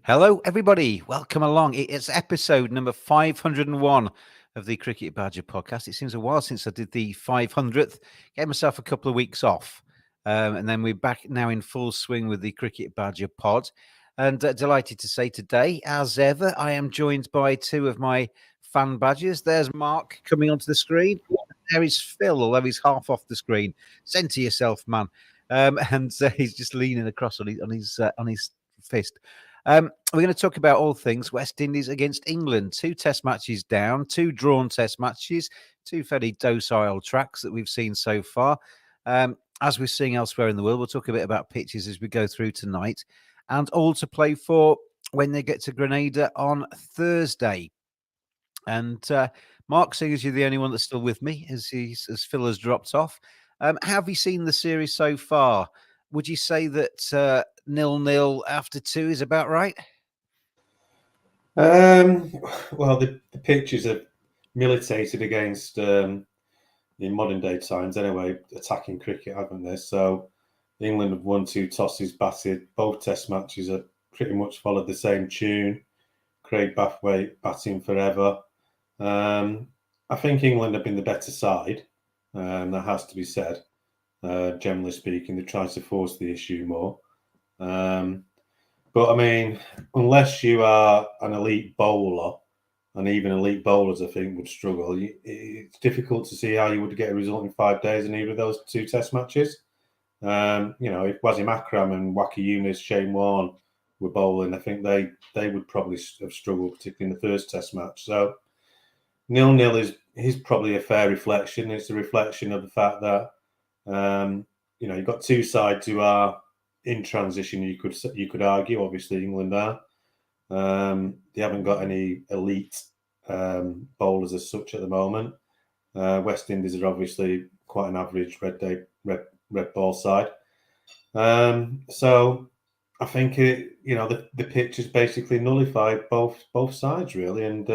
Hello, everybody. Welcome along. It's episode number 501 of the Cricket Badger podcast. It seems a while since I did the 500th. Gave myself a couple of weeks off. And then we're back now in full swing with the Cricket Badger pod. And delighted to say today, as ever, I am joined by two of my fan badgers. There's Mark coming onto the screen. There is Phil, although he's half off the screen. Send to yourself, man. And he's just leaning across on his fist. We're going to talk about all things West Indies against England. 2 test matches down, 2 drawn test matches, 2 fairly docile tracks that we've seen so far. As we're seeing elsewhere in the world, we'll talk a bit about pitches as we go through tonight, and all to play for when they get to Grenada on Thursday. And Mark, seeing as you're the only one that's still with me, as Phil has dropped off, have you seen the series so far? Would you say that 0-0 after 2 is about right? Well, the pitches have militated against, in modern day times anyway, attacking cricket, haven't they? So England have won 2 tosses, batted. Both test matches have pretty much followed the same tune. Craig Bathwaite batting forever. I think England have been the better side, that has to be said. Generally speaking, they try to force the issue more. But I mean, unless you are an elite bowler, and even elite bowlers, I think, would struggle, it's difficult to see how you would get a result in 5 days in either of those 2 test matches. If Wasim Akram and Waki Yunis, Shane Warne were bowling, I think they would probably have struggled, particularly in the first test match. So 0-0 is probably a fair reflection. It's a reflection of the fact that you've got 2 sides who are in transition. You could argue, obviously England are. They haven't got any elite bowlers as such at the moment. West Indies are obviously quite an average red ball side. So I think the pitch has basically nullified both sides really, and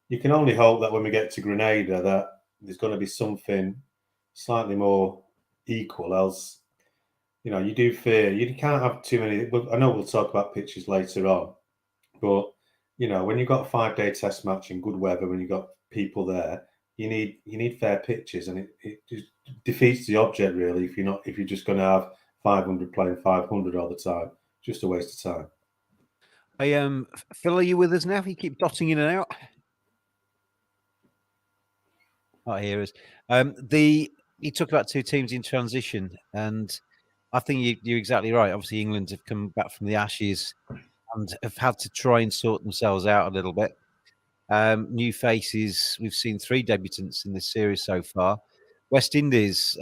you can only hope that when we get to Grenada that there's going to be something slightly more equal. Else, you do fear you can't have too many. I know we'll talk about pitches later on, but when you've got a 5-day test match in good weather, when you've got people there, you need fair pitches, and it just defeats the object really if you're just going to have 500 playing 500 all the time. Just a waste of time. Phil, are you with us now? You keep dotting in and out. Oh, here is. You talk about 2 teams in transition, and I think you're exactly right. Obviously, England have come back from the Ashes and have had to try and sort themselves out a little bit. New faces. We've seen 3 debutants in this series so far. West Indies,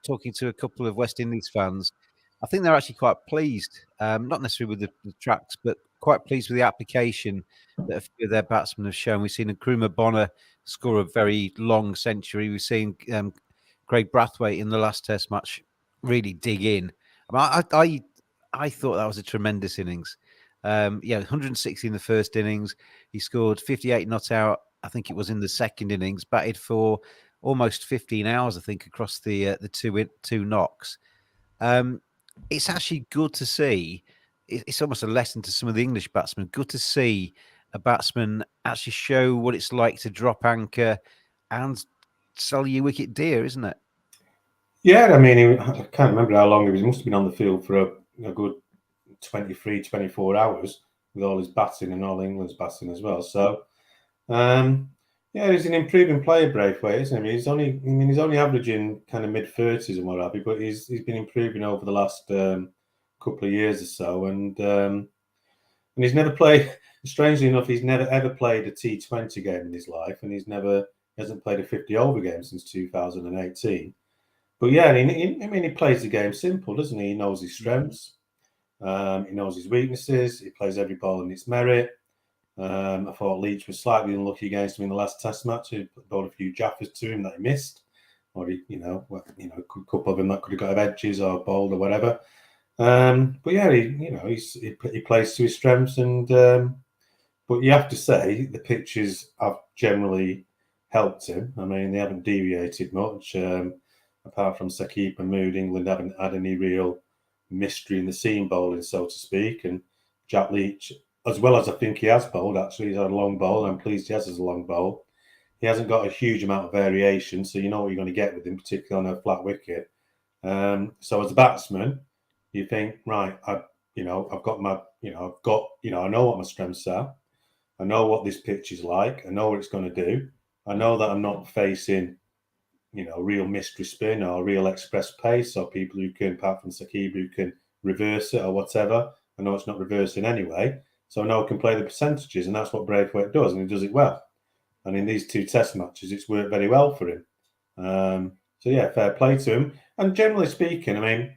talking to a couple of West Indies fans, I think they're actually quite pleased, not necessarily with the tracks, but quite pleased with the application that a few of their batsmen have shown. We've seen Nkrumah Bonner score a very long century. We've seen Craig Brathwaite in the last Test match really dig in. I thought that was a tremendous innings. 160 in the first innings. He scored 58 not out. I think it was in the second innings. Batted for almost 15 hours, I think, across the 2 knocks. It's actually good to see. It's almost a lesson to some of the English batsmen. Good to see a batsman actually show what it's like to drop anchor and sell your wicket dear, isn't it? Yeah, I mean, I can't remember how long he was. He must have been on the field for a good 23, 24 hours with all his batting and all England's batting as well. So, he's an improving player, Braithwaite, isn't he? He's only averaging kind of mid-30s and what have you, but he's been improving over the last couple of years or so, and he's never played. Strangely enough, he's never ever played a T20 game in his life, and he hasn't played a 50-over game since 2018. But yeah, he plays the game simple, doesn't he? He knows his strengths, he knows his weaknesses. He plays every ball in its merit. I thought Leach was slightly unlucky against him in the last Test match. He bowled a few jaffers to him that he missed, or a couple of them that could have got edges or bowled or whatever. But yeah, he plays to his strengths, and but you have to say the pitches have generally helped him. I mean, they haven't deviated much. Apart from Saqib and Mood, England haven't had any real mystery in the seam bowling, so to speak. And Jack Leach, as well as I think he has bowled, actually, he's had a long bowl. I'm pleased he has a long bowl. He hasn't got a huge amount of variation, so you know what you're going to get with him, particularly on a flat wicket. So as a batsman, you think, right, I've got my, I know what my strengths are. I know what this pitch is like. I know what it's going to do. I know that I'm not facing, real mystery spin or real express pace or people who can, apart from Saqib, who can reverse it or whatever. I know it's not reversing anyway. So I know I can play the percentages, and that's what Braithwaite does, and he does it well. And in these 2 test matches, it's worked very well for him. So, yeah, fair play to him. And generally speaking, I mean,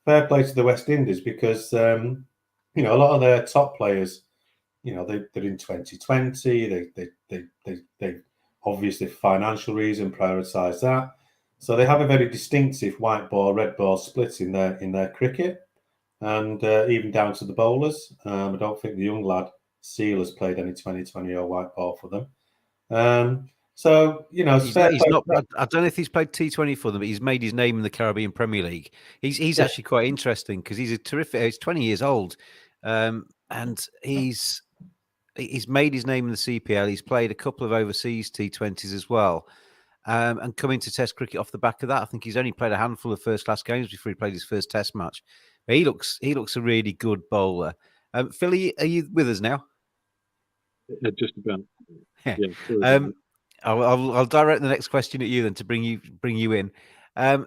fair play to the West Indies because, a lot of their top players, they're in 2020. They obviously, for financial reason, prioritise that. So they have a very distinctive white ball, red ball split in their cricket. And even down to the bowlers. I don't think the young lad, Seal, has played any 2020 or white ball for them. So, he's not. I don't know if he's played T20 for them, but he's made his name in the Caribbean Premier League. He's actually quite interesting because he's a terrific. He's 20 years old, and he's made his name in the CPL. He's played a couple of overseas T20s as well, and come into Test cricket off the back of that. I think he's only played a handful of first-class games before he played his first Test match. But he looks a really good bowler. Philly, are you with us now? Yeah, just about. Yeah. I'll direct the next question at you then to bring you in. I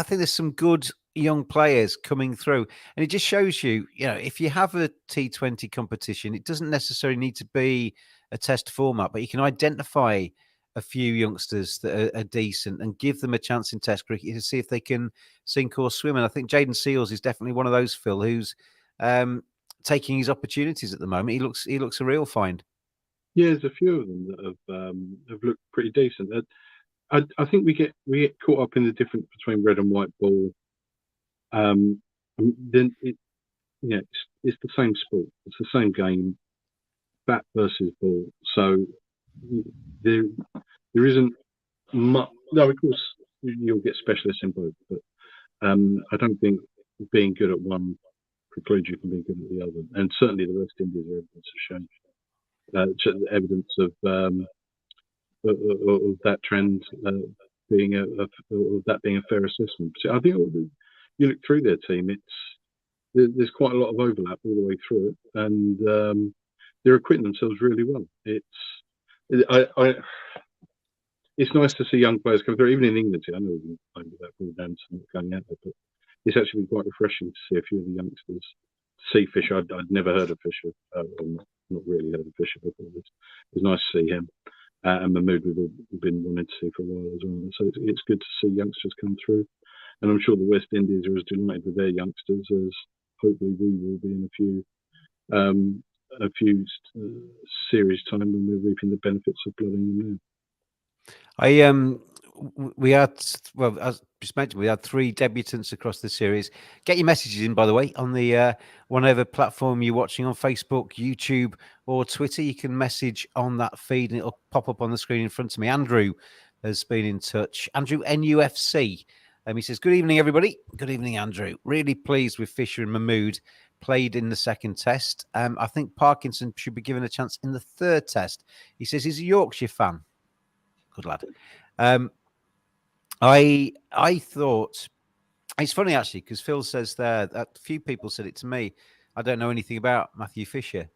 think there's some good young players coming through, and it just shows you, if you have a T20 competition, it doesn't necessarily need to be a test format, but you can identify a few youngsters that are decent and give them a chance in test cricket to see if they can sink or swim. And I think Jaden Seals is definitely one of those, Phil, who's taking his opportunities at the moment. He looks a real find. Yeah, there's a few of them that have looked pretty decent. I think we get caught up in the difference between red and white ball. Then it's the same sport. It's the same game, bat versus ball. So there isn't much. No, of course you'll get specialists in both, but I don't think being good at one precludes you from being good at the other. And certainly the West Indies are evidence of that trend being a fair assessment. So I think you look through their team, there's quite a lot of overlap all the way through it, and they're equipping themselves really well. It's nice to see young players come through, even in England. I know that ball down to not going out there, but it's actually quite refreshing to see a few of the youngsters. See Fisher, I'd never heard of Fisher, not really heard of Fisher before. It was nice to see him. And Mahmood we've been wanting to see for a while as well. So it's good to see youngsters come through. And I'm sure the West Indies are as delighted with their youngsters as hopefully we will be in a few series time when we're reaping the benefits of blooding them now. We had, well, as just mentioned, we had 3 debutants across the series. Get your messages in, by the way, on the whatever platform you're watching on, Facebook, YouTube, or Twitter. You can message on that feed, and it'll pop up on the screen in front of me. Andrew has been in touch. Andrew NUFC. He says, "Good evening, everybody." Good evening, Andrew. Really pleased with Fisher and Mahmood. Played in the second test. I think Parkinson should be given a chance in the third test. He says he's a Yorkshire fan. Good lad. I thought it's funny actually because Phil says there that a few people said it to me. I don't know anything about Matthew Fisher,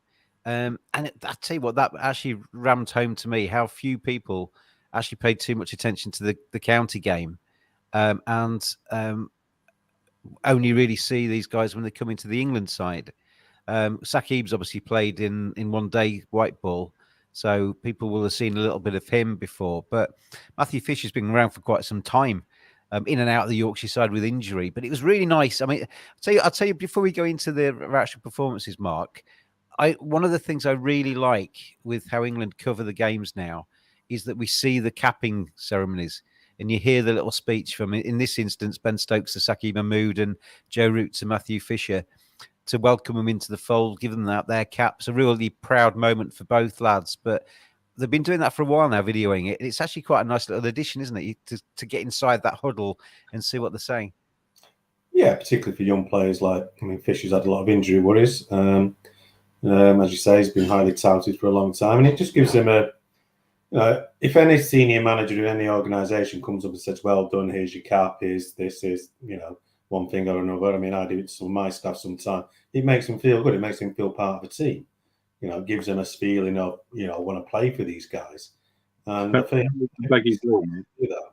and I tell you what, that actually rammed home to me how few people actually paid too much attention to the county game, and only really see these guys when they come into the England side. Saqib's obviously played in one day white ball. So people will have seen a little bit of him before. But Matthew Fisher's been around for quite some time, in and out of the Yorkshire side with injury. But it was really nice. I mean, I'll tell you before we go into the actual performances, Mark, one of the things I really like with how England cover the games now is that we see the capping ceremonies. And you hear the little speech from, in this instance, Ben Stokes to Saqib Mahmood and Joe Root to Matthew Fisher, to welcome them into the fold, give them their caps. A really proud moment for both lads. But they've been doing that for a while now, videoing it. It's actually quite a nice little addition, isn't it? To get inside that huddle and see what they're saying. Yeah, particularly for young players Fisher's had a lot of injury worries. As you say, he's been highly touted for a long time, and it just gives him a. If any senior manager in any organisation comes up and says, "Well done, here's your cap, here's one thing or another." I mean, I do it to some of my staff sometimes. It makes them feel good. It makes them feel part of a team. It gives them a feeling of, I want to play for these guys. And I think do that.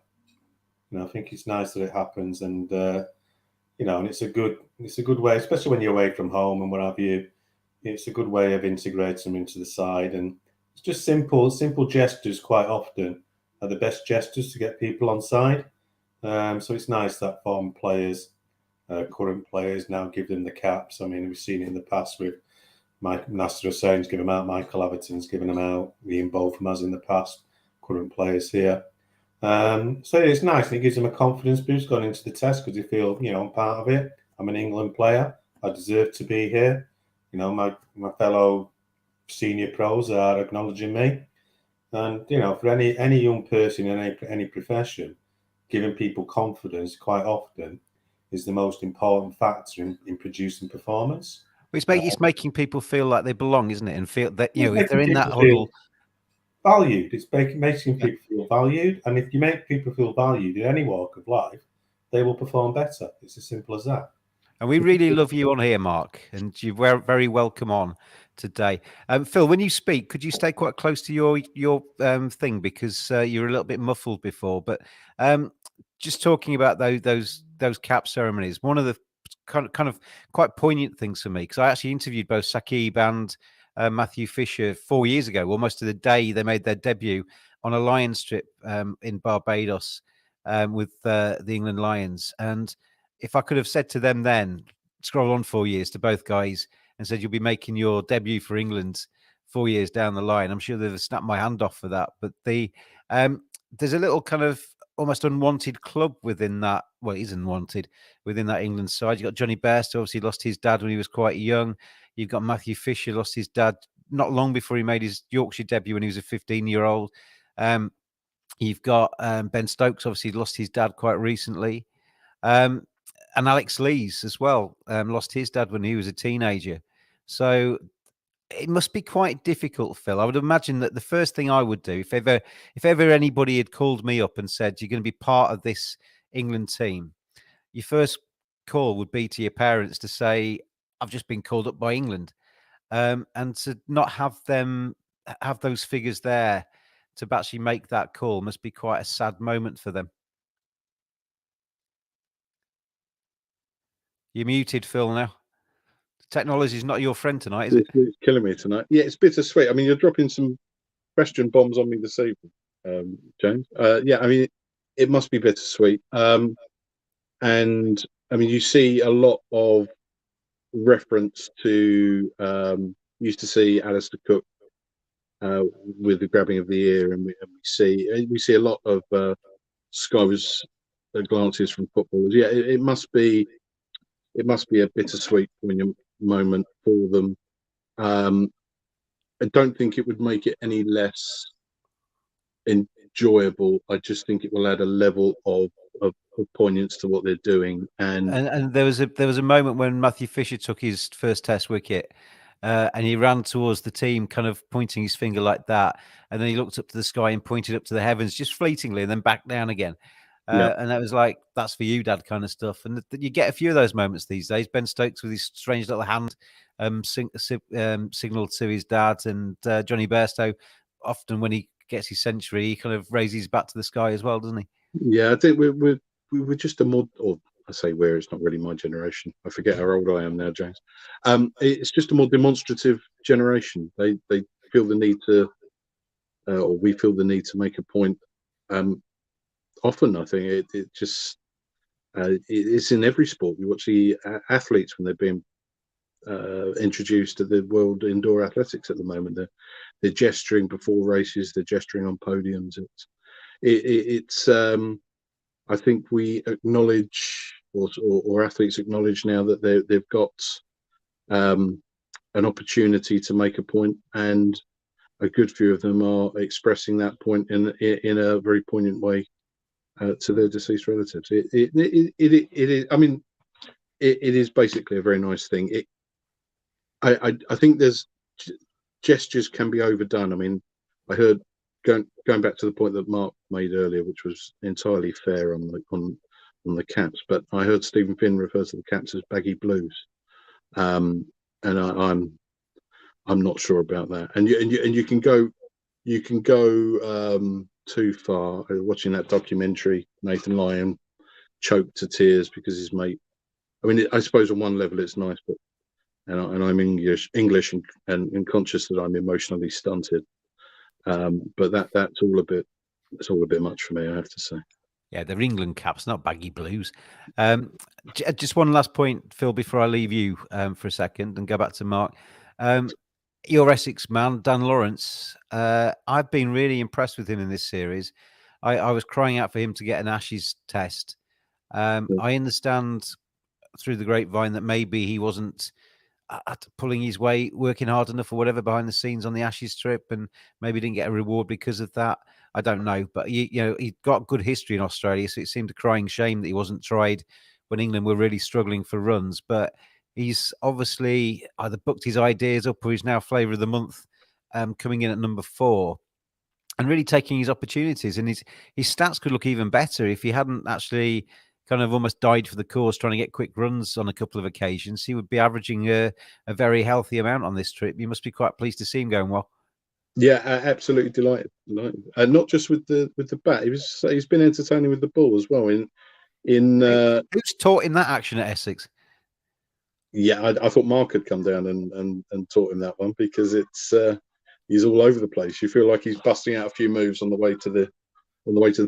I think it's nice that it happens, and and it's a good way, especially when you're away from home and what have you. It's a good way of integrating them into the side, and it's just simple gestures. Quite often are the best gestures to get people on side. So it's nice that former players, current players, now give them the caps. I mean, we've seen it in the past with Mike Nasser Hussein's given them out, Michael Everton's given them out, Ian Botham has in the past, current players here. So it's nice, and it gives them a confidence boost going into the test, because they feel, I'm part of it. I'm an England player. I deserve to be here. My fellow senior pros are acknowledging me. And, for any young person in any profession, giving people confidence quite often is the most important factor in producing performance. It's making people feel like they belong, isn't it? And feel that, if they're in that huddle. Valued. It's making people feel valued. And if you make people feel valued in any walk of life, they will perform better. It's as simple as that. And we really love you on here, Mark, and you're very welcome on today. Phil, when you speak, could you stay quite close to your thing, because you were a little bit muffled before? But just talking about those cap ceremonies, one of the kind of quite poignant things for me, because I actually interviewed both Saqib and Matthew Fisher 4 years ago, almost to the day they made their debut on a Lions trip in Barbados with the England Lions. And if I could have said to them then, scroll on 4 years to both guys and said, you'll be making your debut for England 4 years down the line, I'm sure they'd have snapped my hand off for that. But there's a little kind of almost unwanted club within that. Well, it is unwanted within that England side. You've got Johnny Bairstow, obviously lost his dad when he was quite young. You've got Matthew Fisher, lost his dad not long before he made his Yorkshire debut when he was a 15-year-old. You've got Ben Stokes, obviously lost his dad quite recently. And Alex Lees as well, lost his dad when he was a teenager. So it must be quite difficult, Phil. I would imagine that the first thing I would do, if ever anybody had called me up and said, you're going to be part of this England team, your first call would be to your parents to say, I've just been called up by England. And to not have them have those figures there to actually make that call must be quite a sad moment for them. You're muted, Phil, now. Technology is not your friend tonight, is it? It's killing me tonight. Yeah, it's bittersweet. I mean, you're dropping some question bombs on me this evening, James. Yeah, I mean, it must be bittersweet. And I mean, you see a lot of reference to, used to see Alistair Cook with the grabbing of the ear, and we see a lot of Sky's glances from footballers. Yeah, it must be a bittersweet moment for them. I don't think it would make it any less enjoyable. I just think it will add a level of poignance to what they're doing. And there was a moment when Matthew Fisher took his first Test wicket, and he ran towards the team, kind of pointing his finger like that, and then he looked up to the sky and pointed up to the heavens, just fleetingly, and then back down again. And that was like, that's for you, Dad, kind of stuff. And you get a few of those moments these days. Ben Stokes with his strange little hand signal to his dad, and Johnny Bairstow, often when he gets his century, he kind of raises his bat to the sky as well, doesn't he? Yeah, I think we're just a more, or I say we're, it's not really my generation. I forget how old I am now, James. It's just a more demonstrative generation. They feel the need to, or we feel the need to make a point. Often, I think it just it's in every sport. We watch the athletes when they're being introduced to the world indoor athletics at the moment. They're gesturing before races. They're gesturing on podiums. It's I think we acknowledge, or athletes acknowledge now that they've got an opportunity to make a point, and a good few of them are expressing that point in a very poignant way to their deceased relatives. It is. I mean, it is basically a very nice thing. I think there's gestures can be overdone. I mean, I heard going back to the point that Mark made earlier, which was entirely fair on the caps, but I heard Stephen Finn refer to the caps as baggy blues, and I'm not sure about that. And you can go too far. Watching that documentary, Nathan Lyon choked to tears because his mate. I mean, I suppose on one level it's nice, but and I'm English and conscious that I'm emotionally stunted. But that's all a bit much for me, I have to say. Yeah, they're England caps, not baggy blues. Just one last point, Phil, before I leave you for a second and go back to Mark. Your Essex man, Dan Lawrence. I've been really impressed with him in this series. I was crying out for him to get an Ashes test. I understand through the grapevine that maybe he wasn't pulling his weight, working hard enough or whatever behind the scenes on the Ashes trip, and maybe didn't get a reward because of that. I don't know, but he got good history in Australia, so it seemed a crying shame that he wasn't tried when England were really struggling for runs. But he's obviously either booked his ideas up or he's now flavour of the month, coming in at number 4 and really taking his opportunities. And his stats could look even better if he hadn't actually kind of almost died for the cause trying to get quick runs on a couple of occasions. He would be averaging a very healthy amount on this trip. You must be quite pleased to see him going well. Yeah, absolutely delighted. And not just with the bat. He's been entertaining with the ball as well. Who's taught him that action at Essex? Yeah, I thought Mark had come down and taught him that one, because it's he's all over the place. You feel like he's busting out a few moves on the way to the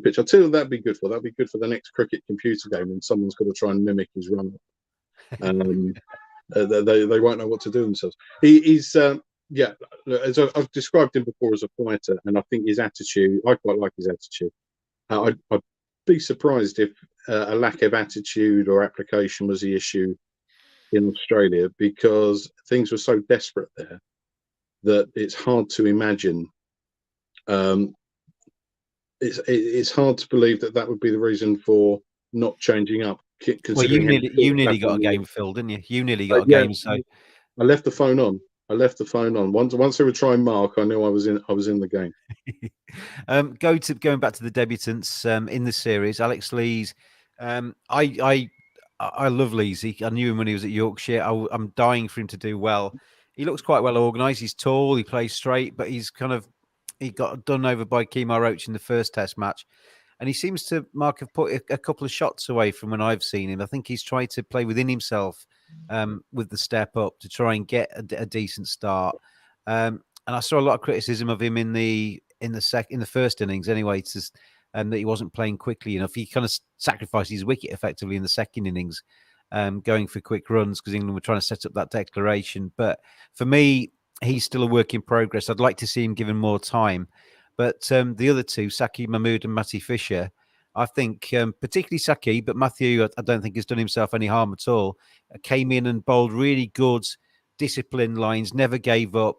pitch. I'll tell you what that'd be good for. That'd be good for the next cricket computer game when someone's got to try and mimic his run. They won't know what to do themselves. He's as I've described him before as a fighter, and I think his attitude, I quite like his attitude. I'd be surprised if a lack of attitude or application was the issue in Australia, because things were so desperate there that it's hard to imagine. It's hard to believe that would be the reason for not changing up. Well, you nearly got a game filled, didn't you? You nearly got a game. So I left the phone on. Once they were trying Mark, I knew I was in the game. Going back to the debutants in the series, Alex Lees. I love Lees. I knew him when he was at Yorkshire. I'm dying for him to do well. He looks quite well organised. He's tall. He plays straight, but he got done over by Kemar Roach in the first Test match. And he seems to, Mark, have put a couple of shots away from when I've seen him. I think he's tried to play within himself with the step up to try and get a decent start. And I saw a lot of criticism of him in the first innings anyway, that he wasn't playing quickly enough. He kind of sacrificed his wicket effectively in the second innings, going for quick runs because England were trying to set up that declaration. But for me, he's still a work in progress. I'd like to see him given more time. But the other two, Saqib Mahmood and Matty Fisher, I think, particularly Saqib, but Matthew, I don't think has done himself any harm at all, came in and bowled really good, disciplined lines, never gave up.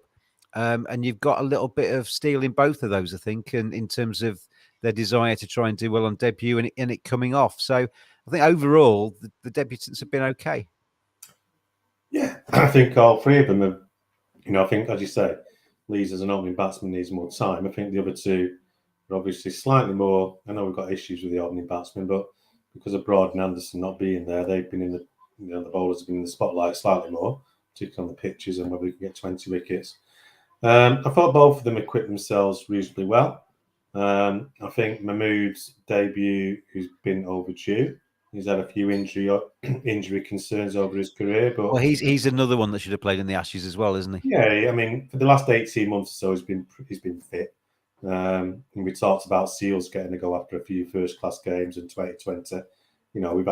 And you've got a little bit of steel in both of those, I think, and in terms of their desire to try and do well on debut and it coming off. So I think overall, the debutants have been okay. Yeah, I think all three of them have, I think, as you say, Lees as an opening batsman needs more time. I think the other two are obviously slightly more. I know we've got issues with the opening batsmen, but because of Broad and Anderson not being there, they've been in the bowlers have been in the spotlight slightly more, particularly on the pitches and whether we can get 20 wickets. I thought both of them equipped themselves reasonably well. I think Mahmood's debut has been overdue. He's had a few injury concerns over his career, but he's another one that should have played in the Ashes as well, isn't he? Yeah, I mean, for the last 18 months or so, he's been fit. And we talked about Seals getting a go after a few first-class games in 2020. We've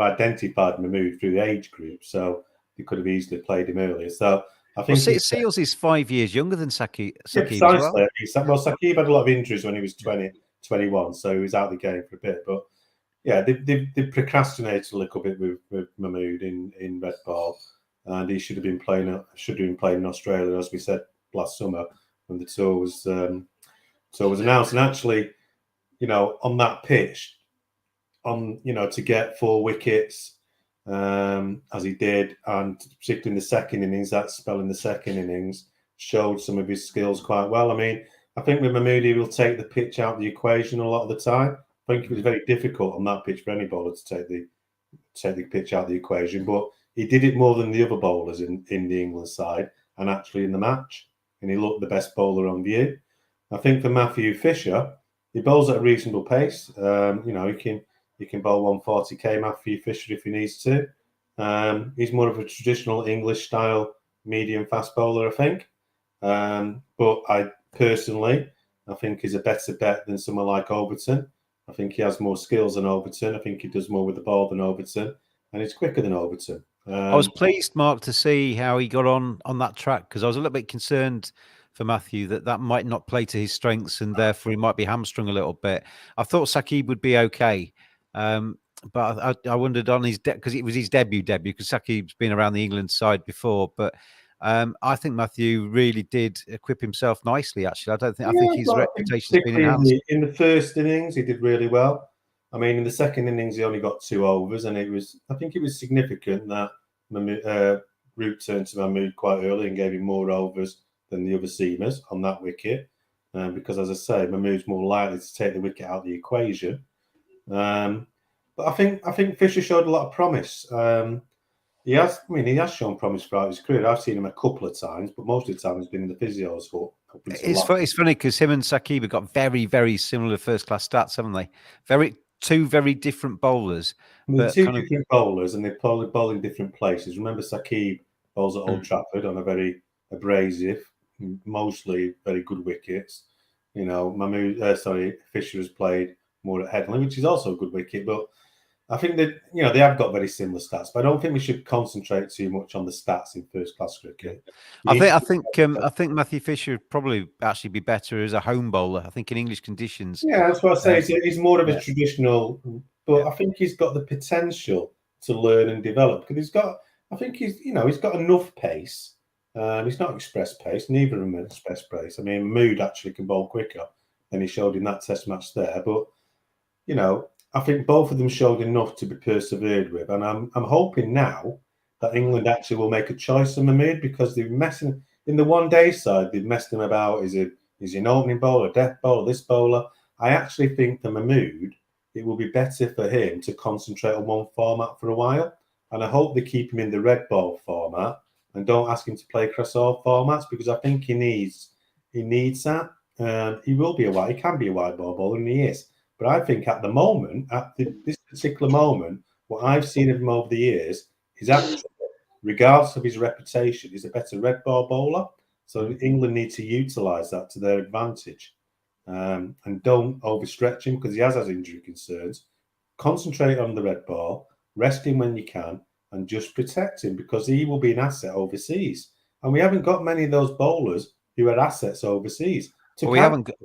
identified Mahmood through the age group, so they could have easily played him earlier. So I think Seals is 5 years younger than Saqib as well. Saqib had a lot of injuries when he was 20, 21, so he was out of the game for a bit. But yeah, they procrastinated a little bit with Mahmood in red ball, and he should have been playing in Australia, as we said last summer when the tour was announced. And actually, on that pitch, to get 4 wickets as he did, and particularly in the second innings, that spell in the second innings showed some of his skills quite well. I mean, I think with Mahmood, he will take the pitch out of the equation a lot of the time. I think it was very difficult on that pitch for any bowler to take the pitch out of the equation, but he did it more than the other bowlers in the England side and actually in the match, and he looked the best bowler on view. I think for Matthew Fisher, he bowls at a reasonable pace. He can bowl 140k, Matthew Fisher, if he needs to. He's more of a traditional English style medium fast bowler, I think. But I personally, I think he's a better bet than someone like Overton. I think he has more skills than Overton. I think he does more with the ball than Overton, and he's quicker than Overton. I was pleased, Mark, to see how he got on that track, because I was a little bit concerned for Matthew that might not play to his strengths and therefore he might be hamstrung a little bit. I thought Saqib would be okay, but I wondered on his because it was his debut because Saqib's been around the England side before, but I think Matthew really did equip himself nicely. Actually, I think his reputation's been enhanced. In the first innings, he did really well. I mean, in the second innings, he only got 2 overs, and I think it was significant that Root turned to Mahmood quite early and gave him more overs than the other seamers on that wicket, because, as I say, Mahmood's more likely to take the wicket out of the equation. But I think Fisher showed a lot of promise. He has shown promise throughout his career. I've seen him a couple of times, but most of the time he's been in the physio's hut. It's funny because him and Saqib have got very, very similar first-class stats, haven't they? Two very different bowlers. But two different bowlers, and they bowl in different places. Remember, Saqib bowls at Old Trafford on a very abrasive, mostly very good wickets. Fisher has played more at Headingley, which is also a good wicket, but I think that they have got very similar stats, but I don't think we should concentrate too much on the stats in first-class cricket. I think Matthew Fisher would probably actually be better as a home bowler. I think in English conditions. Yeah, that's what I say. He's more of a traditional, but I think he's got the potential to learn and develop because he's got enough pace. He's not express pace. Neither of them are express pace. I mean, Mood actually can bowl quicker than he showed in that Test match there, but I think both of them showed enough to be persevered with, and I'm hoping now that England actually will make a choice on Mahmood because they've messing in the one-day side. They've messed him about. Is he an opening bowler, a death bowler, this bowler? I actually think for Mahmood, it will be better for him to concentrate on one format for a while, and I hope they keep him in the red ball format and don't ask him to play across all formats because I think he needs that. He can be a white ball bowler, and he is. But I think at the moment, this particular moment, what I've seen of him over the years is actually, regardless of his reputation, he's a better red ball bowler. So England need to utilise that to their advantage and don't overstretch him because he has injury concerns. Concentrate on the red ball, rest him when you can, and just protect him because he will be an asset overseas. And we haven't got many of those bowlers who are assets overseas. Well,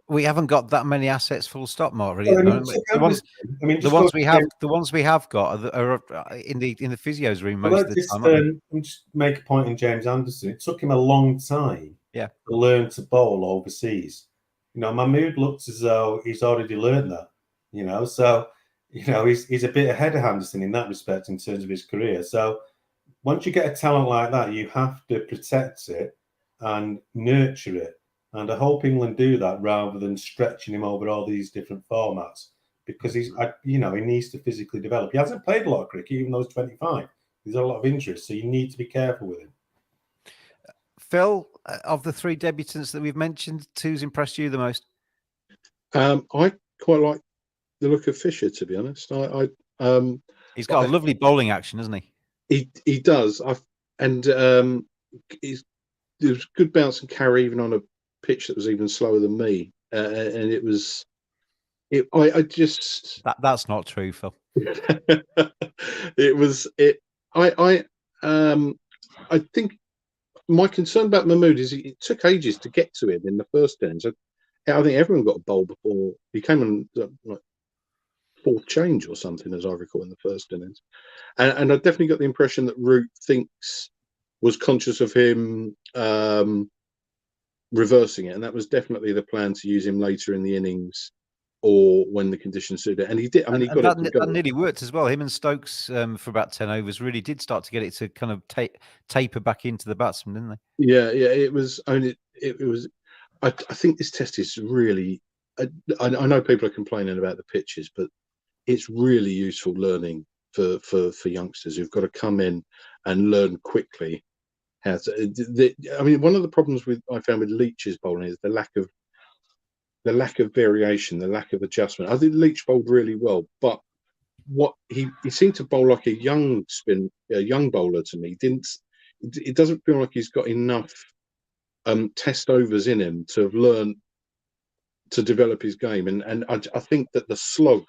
we haven't got that many assets. Full stop, Mark. Really, the ones we have got are in the physio's room most of the time. Just make a point on James Anderson. It took him a long time, to learn to bowl overseas. Mahmood looks as though he's already learned that. So he's a bit ahead of Anderson in that respect in terms of his career. So once you get a talent like that, you have to protect it and nurture it. And I hope England do that rather than stretching him over all these different formats because he needs to physically develop. He hasn't played a lot of cricket, even though he's 25. There's a lot of injuries, so you need to be careful with him. Phil, of the 3 debutants that we've mentioned, who's impressed you the most? I quite like the look of Fisher, to be honest. He's got a lovely bowling action, hasn't he? He does. There was good bounce and carry even on a pitch that was even slower than me, and it was. That's not true, Phil. It was. I think my concern about Mahmood is it took ages to get to him in the first innings. I think everyone got a bowl before he came on like 4th change or something, as I recall, in the first innings, and I definitely got the impression that Root was conscious of him reversing it, and that was definitely the plan to use him later in the innings or when the conditions suited. And he did. I mean, he got it to go. That nearly worked as well. Him and Stokes for about 10 overs really did start to get it to kind of taper back into the batsman, didn't they? Yeah. It was. I mean, it was. I think this test is really. I know people are complaining about the pitches, but it's really useful learning for youngsters who've got to come in and learn quickly how to. I mean, one of the problems I found with Leach's bowling is the lack of variation, the lack of adjustment. I think Leach bowled really well, but what he seemed to bowl like a young bowler to me. It doesn't feel like he's got enough test overs in him to have learned to develop his game. And I think that the slog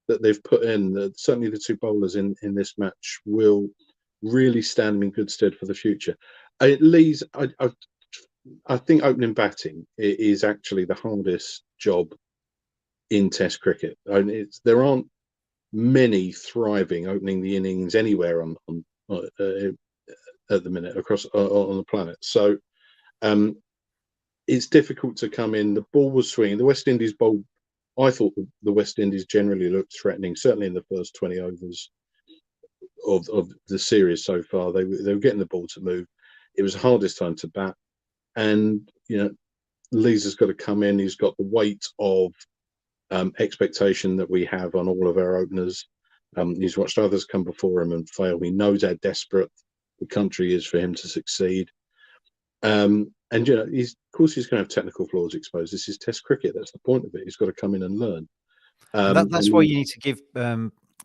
that they've put in, certainly the two bowlers in this match, will really stand them in good stead for the future. Lee's, I think opening batting is actually the hardest job in Test cricket. And there aren't many thriving opening the innings anywhere on at the minute across on the planet. So it's difficult to come in. The ball was swinging. The West Indies bowled. I thought the West Indies generally looked threatening, certainly in the first 20 overs of the series so far. They were getting the ball to move. It was the hardest time to bat. And, Lees has got to come in. He's got the weight of expectation that we have on all of our openers. He's watched others come before him and fail. He knows how desperate the country is for him to succeed. And of course he's going to have technical flaws exposed. This is Test cricket. That's the point of it. He's got to come in and learn. That's why you need to give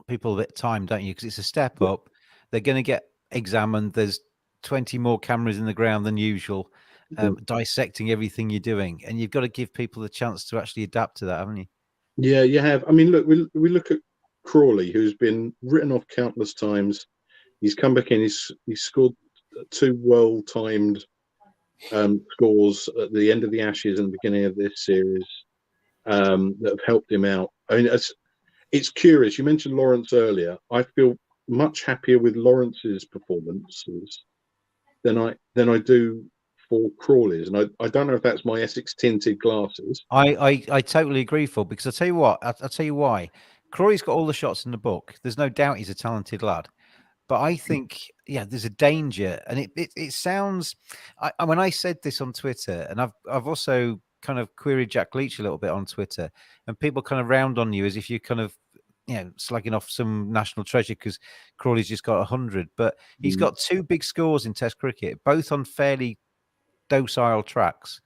people a bit of time, don't you? Because it's a step up. They're going to get examined. There's 20 more cameras in the ground than usual, dissecting everything you're doing, and you've got to give people the chance to actually adapt to that, haven't you? Yeah, you have. I mean, look, we look at Crawley, who's been written off countless times. He's come back in. He's scored 2 well-timed scores at the end of the Ashes and the beginning of this series that have helped him out. I mean, it's curious. You mentioned Lawrence earlier. I feel much happier with Lawrence's performances than I do for Crawley's, and I don't know if that's my Essex tinted glasses. I totally agree, Phil, because I'll tell you what, I'll tell you why. Crawley's got all the shots in the book. There's no doubt he's a talented lad. But I think, there's a danger, and it sounds. When I said this on Twitter, and I've also kind of queried Jack Leach a little bit on Twitter, and people kind of round on you as if you're kind of, slagging off some national treasure because Crawley's just got 100, but he's got 2 big scores in Test cricket, both on fairly docile tracks,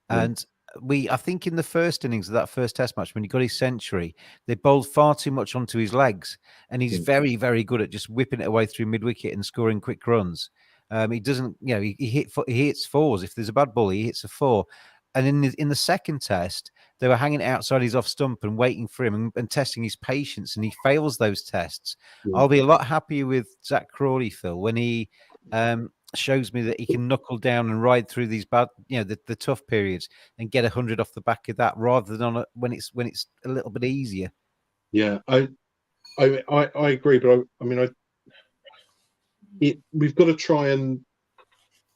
and I think in the first innings of that first Test match, when he got his century, they bowled far too much onto his legs, and he's very, very good at just whipping it away through mid-wicket and scoring quick runs. He doesn't, he hits 4s. If there's a bad ball, he hits a 4. And in the second Test, they were hanging outside his off stump and waiting for him and testing his patience, and he fails those tests. I'll be a lot happier with Zach Crawley, Phil, when he shows me that he can knuckle down and ride through these bad, the tough periods and get 100 off the back of that, rather than when it's a little bit easier. Yeah, I agree, but we've got to try and.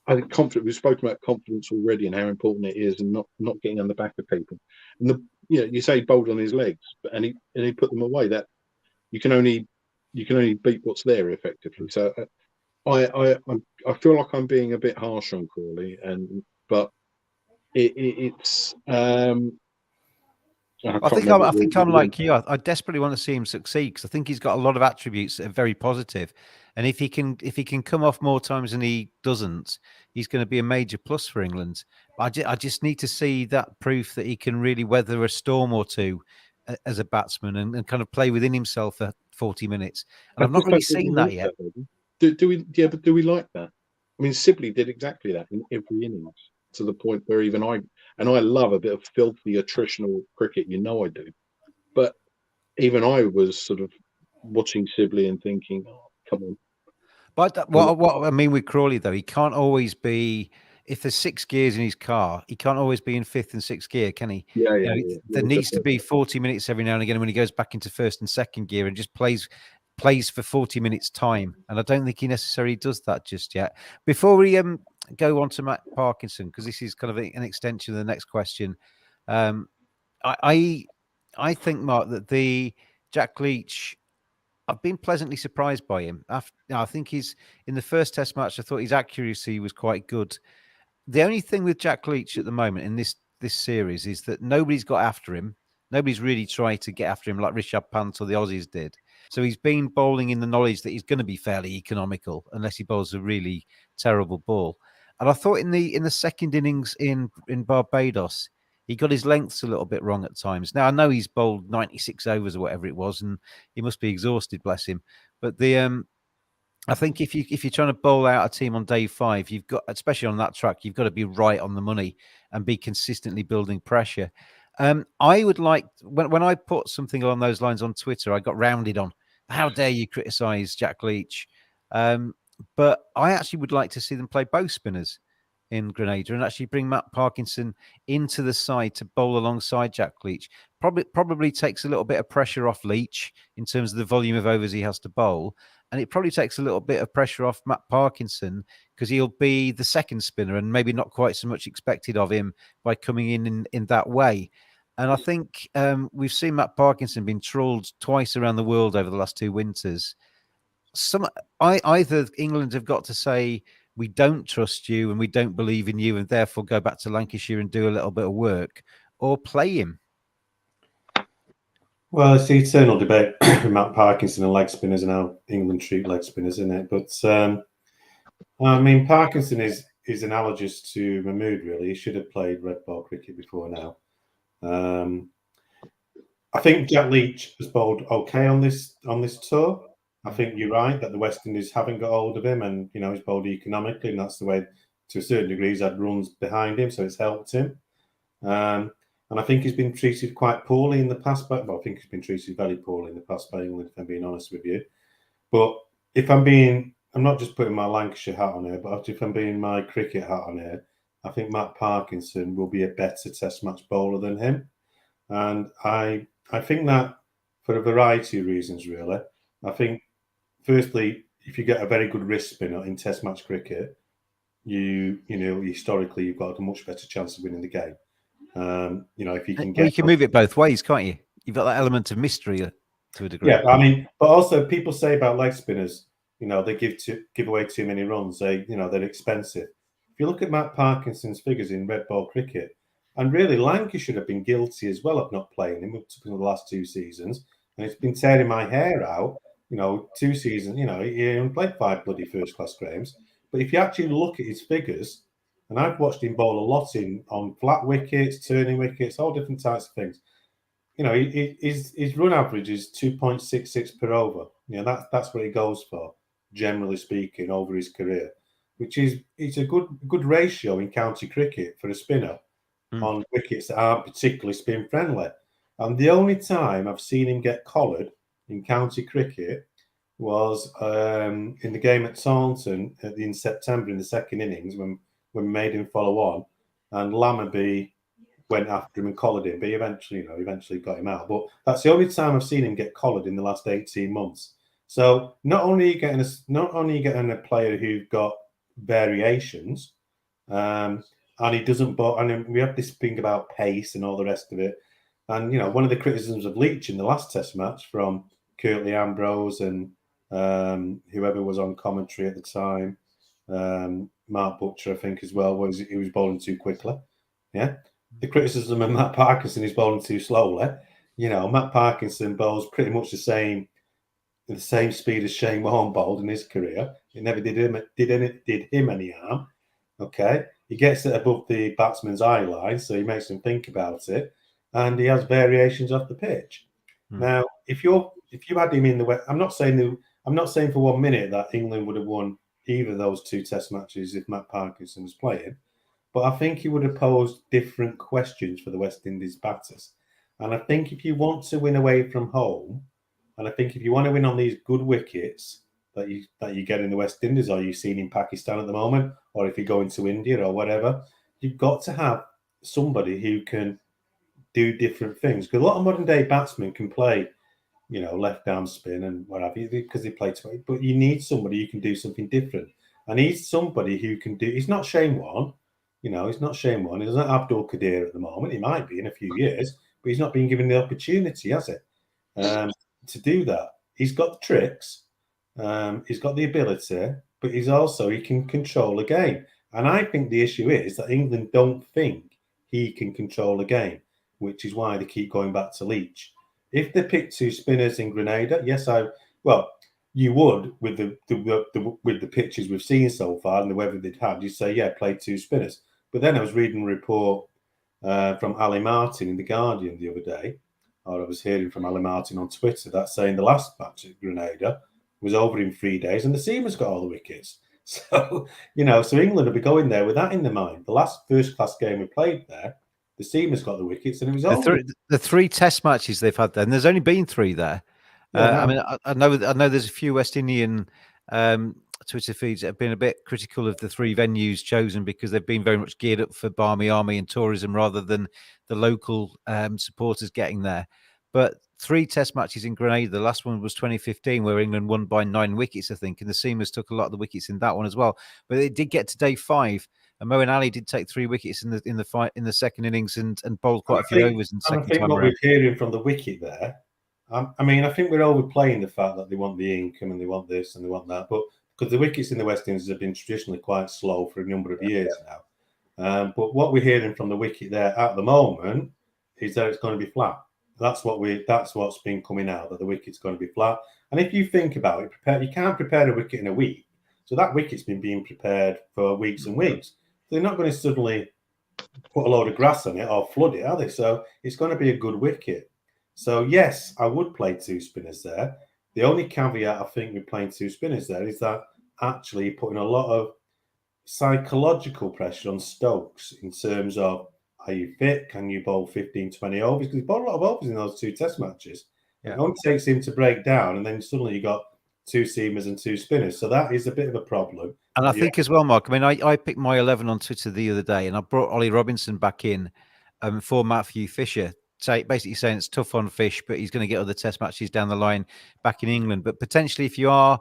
I think confidence. We've spoken about confidence already and how important it is, and not getting on the back of people. And you say bowled on his legs, and he put them away. That you can only beat what's there effectively. So I feel like I'm being a bit harsh on Crawley, but it's. I think I'm like you. I desperately want to see him succeed because I think he's got a lot of attributes that are very positive, and if he can come off more times than he doesn't, he's going to be a major plus for England. But I just need to see that proof that he can really weather a storm or two as a batsman and kind of play within himself for 40 minutes. And I've not really seen that yet. Do we? Yeah, but do we like that? I mean, Sibley did exactly that in every innings, to the point where even I love a bit of filthy attritional cricket, I do. But even I was sort of watching Sibley and thinking, oh, come on. But what I mean with Crawley, though, he can't always be, if there's 6 gears in his car, he can't always be in 5th and 6th gear, can he? Yeah. There needs to be 40 minutes every now and again when he goes back into 1st and 2nd gear and just plays for 40 minutes time. And I don't think he necessarily does that just yet. Before we go on to Matt Parkinson, because this is kind of an extension of the next question. I I think, Mark, that the Jack Leach, I've been pleasantly surprised by him. I think he's in the first Test match. I thought his accuracy was quite good. The only thing with Jack Leach at the moment in this series is that nobody's got after him. Nobody's really tried to get after him like Rishabh Pant or the Aussies did. So he's been bowling in the knowledge that he's going to be fairly economical unless he bowls a really terrible ball. And I thought in the second innings in Barbados, he got his lengths a little bit wrong at times. Now I know he's bowled 96 overs or whatever it was, and he must be exhausted, bless him. But I think if you're trying to bowl out a team on day 5, you've got, especially on that track, you've got to be right on the money and be consistently building pressure. I would like, when I put something along those lines on Twitter, I got rounded on. How dare you criticise Jack Leach? But I actually would like to see them play both spinners in Grenada and actually bring Matt Parkinson into the side to bowl alongside Jack Leach. Probably takes a little bit of pressure off Leach in terms of the volume of overs he has to bowl. And it probably takes a little bit of pressure off Matt Parkinson because he'll be the second spinner and maybe not quite so much expected of him by coming in that way. And I think we've seen Matt Parkinson being trawled twice around the world over the last 2 winters. Either England have got to say, we don't trust you and we don't believe in you and therefore go back to Lancashire and do a little bit of work, or play him. Well, it's the eternal debate with Matt Parkinson and leg spinners and how England treat leg spinners, isn't it? But I mean, Parkinson is analogous to Mahmood, really. He should have played red ball cricket before now. I think Jack Leach has bowled okay on this tour. I think you're right that the West Indies haven't got hold of him, and he's bowled economically, and that's the way, to a certain degree, he's had runs behind him, so it's helped him. And I think he's been treated quite poorly in the past. I think he's been treated very poorly in the past by England, if I'm being honest with you. But if I'm not just putting my Lancashire hat on here, but if I'm being my cricket hat on here, I think Matt Parkinson will be a better Test match bowler than him. And I think that for a variety of reasons, really. I think, firstly, if you get a very good wrist spinner in Test match cricket, historically you've got a much better chance of winning the game. If you can get, you can move it both ways, can't you? You've got that element of mystery to a degree. Yeah, I mean, but also people say about leg spinners, they give away too many runs. They're expensive. If you look at Matt Parkinson's figures in red ball cricket, and really Lancashire have been guilty as well of not playing him up to the last 2 seasons, and it's been tearing my hair out. 2 seasons. He only played 5 bloody first-class games. But if you actually look at his figures, and I've watched him bowl a lot on flat wickets, turning wickets, all different types of things. His run average is 2.66 per over. That's what he goes for, generally speaking, over his career, which it's a good ratio in county cricket for a spinner on wickets that aren't particularly spin friendly. And the only time I've seen him get collared in county cricket was in the game at Taunton in September in the second innings when we made him follow on, and Lammerby went after him and collared him, but he eventually got him out. But that's the only time I've seen him get collared in the last 18 months. So not only are you getting a player who's got variations, and he doesn't. And we have this thing about pace and all the rest of it. And one of the criticisms of Leach in the last Test match from Curtly Ambrose and whoever was on commentary at the time, Mark Butcher, I think, as well, was he was bowling too quickly. Yeah. The criticism of Matt Parkinson is bowling too slowly. Matt Parkinson bowls pretty much the same speed as Shane Warne bowled in his career. It never did him any harm. Okay. He gets it above the batsman's eye line, so he makes them think about it. And he has variations off the pitch. Now, if you had him in the West, I'm not saying for 1 minute that England would have won either of those 2 Test matches if Matt Parkinson was playing, but I think he would have posed different questions for the West Indies batters. And I think if you want to win away from home, and I think if you want to win on these good wickets that you get in the West Indies, or you've seen in Pakistan at the moment, or if you go into India or whatever, you've got to have somebody who can do different things. Because a lot of modern day batsmen can play, left arm spin and what have you, because they play 20. But you need somebody who can do something different. And he's somebody who can do. He's not Shane Warne, he's not Shane Warne. He's not Abdul Qadir at the moment. He might be in a few years, but he's not been given the opportunity, has he, to do that? He's got the tricks, he's got the ability, but he can control a game. And I think the issue is that England don't think he can control a game, which is why they keep going back to Leach. If they pick two spinners in Grenada, you would with the pitches we've seen so far and the weather they'd had. You say, yeah, play two spinners. But then I was reading a report from Ali Martin in the Guardian the other day, or I was hearing from Ali Martin on Twitter that saying the last match at Grenada was over in 3 days and the seamers got all the wickets. So so England will be going there with that in their mind. The last first-class game we played there, the seamers got the wickets and it was over. The 3 test matches they've had there, and there's only been 3 there. I mean, I know there's a few West Indian Twitter feeds that have been a bit critical of the 3 venues chosen because they've been very much geared up for Barmy Army and tourism rather than the local supporters getting there. But 3 test matches in Grenada. The last one was 2015, where England won by 9 wickets, I think, and the seamers took a lot of the wickets in that one as well. But it did get to day 5. And Moeen Ali did take 3 wickets in the second innings and bowled quite a few overs in the second time around. What we're hearing from the wicket there, I mean, I think we're overplaying the fact that they want the income and they want this and they want that, but because the wickets in the West Indies have been traditionally quite slow for a number of years now. But what we're hearing from the wicket there at the moment is that it's going to be flat. That's what's been coming out, that the wicket's going to be flat. And if you think about it, you can't prepare a wicket in a week. So that wicket's been being prepared for weeks and weeks. They're not going to suddenly put a load of grass on it or flood it, are they? So it's going to be a good wicket. So yes, I would play 2 spinners there. The only caveat I think with playing 2 spinners there is that actually putting a lot of psychological pressure on Stokes in terms of, are you fit? Can you bowl 15, 20 overs? Because he bowled a lot of overs in those 2 test matches. Yeah. It only takes him to break down, and then suddenly you got 2 seamers and 2 spinners. So that is a bit of a problem. And I think as well, Mark, I mean, I picked my 11 on Twitter the other day, and I brought Ollie Robinson back in for Matthew Fisher, basically saying it's tough on Fish, but he's going to get other test matches down the line back in England. But potentially, if you are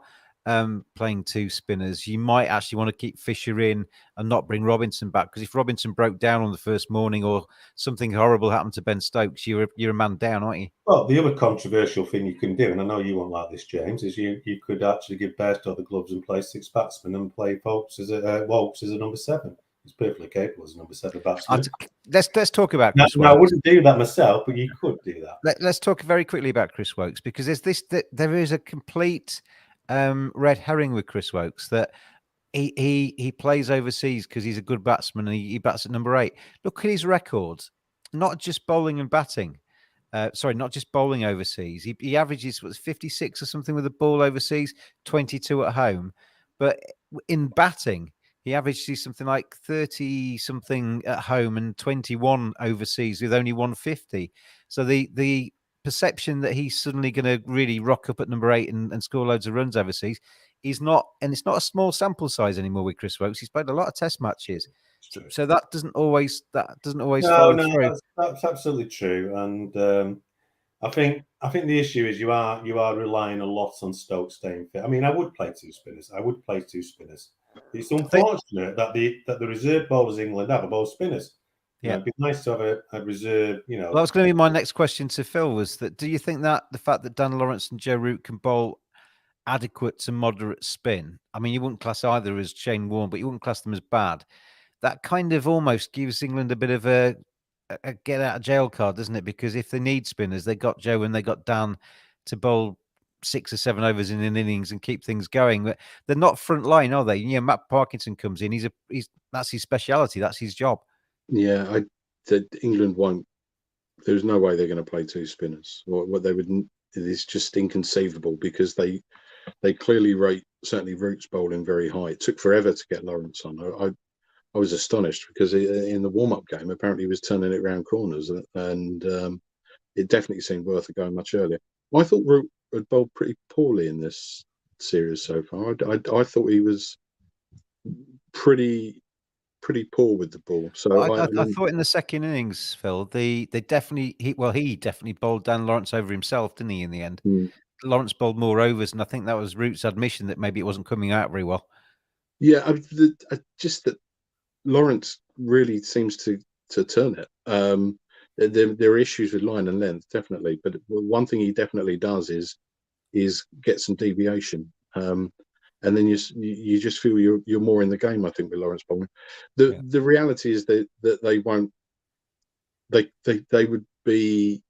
playing 2 spinners, you might actually want to keep Fisher in and not bring Robinson back, because if Robinson broke down on the first morning or something horrible happened to Ben Stokes, you're a man down, aren't you? Well, the other controversial thing you can do, and I know you won't like this, James, is you could actually give Bairstow the gloves and play 6 batsmen and play Walsh as a number 7. He's perfectly capable as a number 7 batsman. Let's talk about Chris Wokes. I wouldn't do that myself, but you could do that. Let's talk very quickly about Chris Wokes, because there is a complete red herring with Chris Wokes, that he plays overseas because he's a good batsman and he bats at number 8. Look at his record, not just bowling and batting. Not just bowling overseas. He averages 56 or something with a ball overseas, 22 at home. But in batting, he averages something like 30 something at home and 21 overseas with only 150. So the perception that he's suddenly going to really rock up at number 8 and score loads of runs overseas is not, and it's not a small sample size anymore with Chris Wokes. He's played a lot of test matches. So that doesn't always follow through. That's absolutely true. And I think the issue is you are relying a lot on Stokes staying fit. I mean, I would play 2 spinners. It's unfortunate that the reserve bowlers England have are both spinners. Yeah, it'd be nice to have a reserve. Well, that was going to be my next question to Phil. Was that, do you think that the fact that Dan Lawrence and Joe Root can bowl adequate to moderate spin? I mean, you wouldn't class either as Shane Warne, but you wouldn't class them as bad. That kind of almost gives England a bit of a get out of jail card, doesn't it? Because if they need spinners, they got Joe and they got Dan to bowl 6 or 7 overs in an innings and keep things going. But they're not front line, are they? Matt Parkinson comes in. That's his speciality. That's his job. Yeah, England won't. There's no way they're going to play 2 spinners. What they would, it's just inconceivable, because they clearly rate certainly Root's bowling very high. It took forever to get Lawrence on. I was astonished, because in the warm-up game, apparently he was turning it round corners, and it definitely seemed worth it going much earlier. Well, I thought Root had bowled pretty poorly in this series so far. I thought he was pretty poor with the ball. So I thought in the second innings, Phil, he definitely bowled Dan Lawrence over himself, didn't he? In the end, Lawrence bowled more overs, and I think that was Root's admission that maybe it wasn't coming out very well. Yeah, just that Lawrence really seems to turn it. There are issues with line and length, definitely. But one thing he definitely does is get some deviation. And then you just feel you're more in the game. I think with Lawrence bowling, the reality is that they won't. They would be.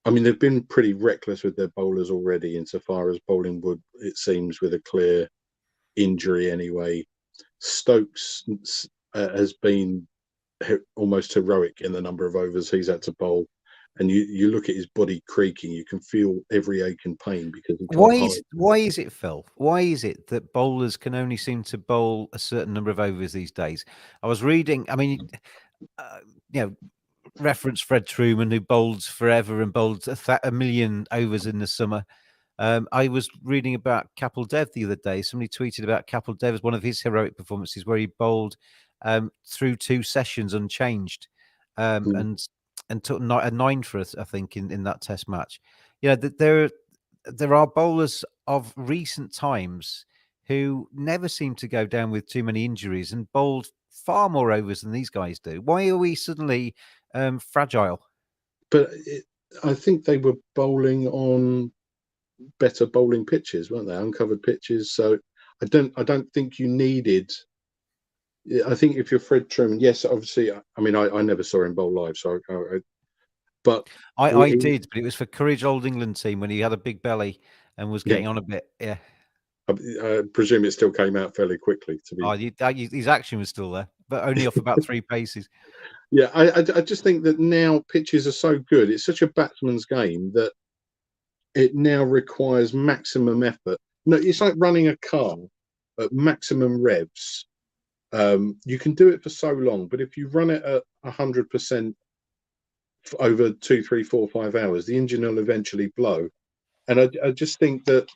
I mean, they've been pretty reckless with their bowlers already, insofar as bowling would, it seems, with a clear injury anyway. Stokes has been almost heroic in the number of overs he's had to bowl. And you look at his body creaking, you can feel every ache and pain because he can't why is it, Phil? Why is it that bowlers can only seem to bowl a certain number of overs these days? I was reading, I mean, reference Fred Truman, who bowled forever and bowled a million overs in the summer. I was reading about Kapil Dev the other day. Somebody tweeted about Kapil Dev as one of his heroic performances where he bowled through 2 sessions unchanged and took a 9 for us, I think, in that Test match. There are bowlers of recent times who never seem to go down with too many injuries and bowled far more overs than these guys do. Why are we suddenly fragile? But I think they were bowling on better bowling pitches, weren't they? Uncovered pitches. So I don't think you needed. I think if you're Fred Truman, yes, obviously. I mean, I never saw him bowl live, so but I did, but it was for Courage Old England team when he had a big belly and was getting on a bit. Yeah, I presume it still came out fairly quickly. His action was still there, but only off about 3 paces. Yeah, I just think that now pitches are so good. It's such a batsman's game that it now requires maximum effort. No, it's like running a car at maximum revs. You can do it for so long, but if you run it at 100% over 2, 3, 4, 5 hours, the engine will eventually blow. And I just think that,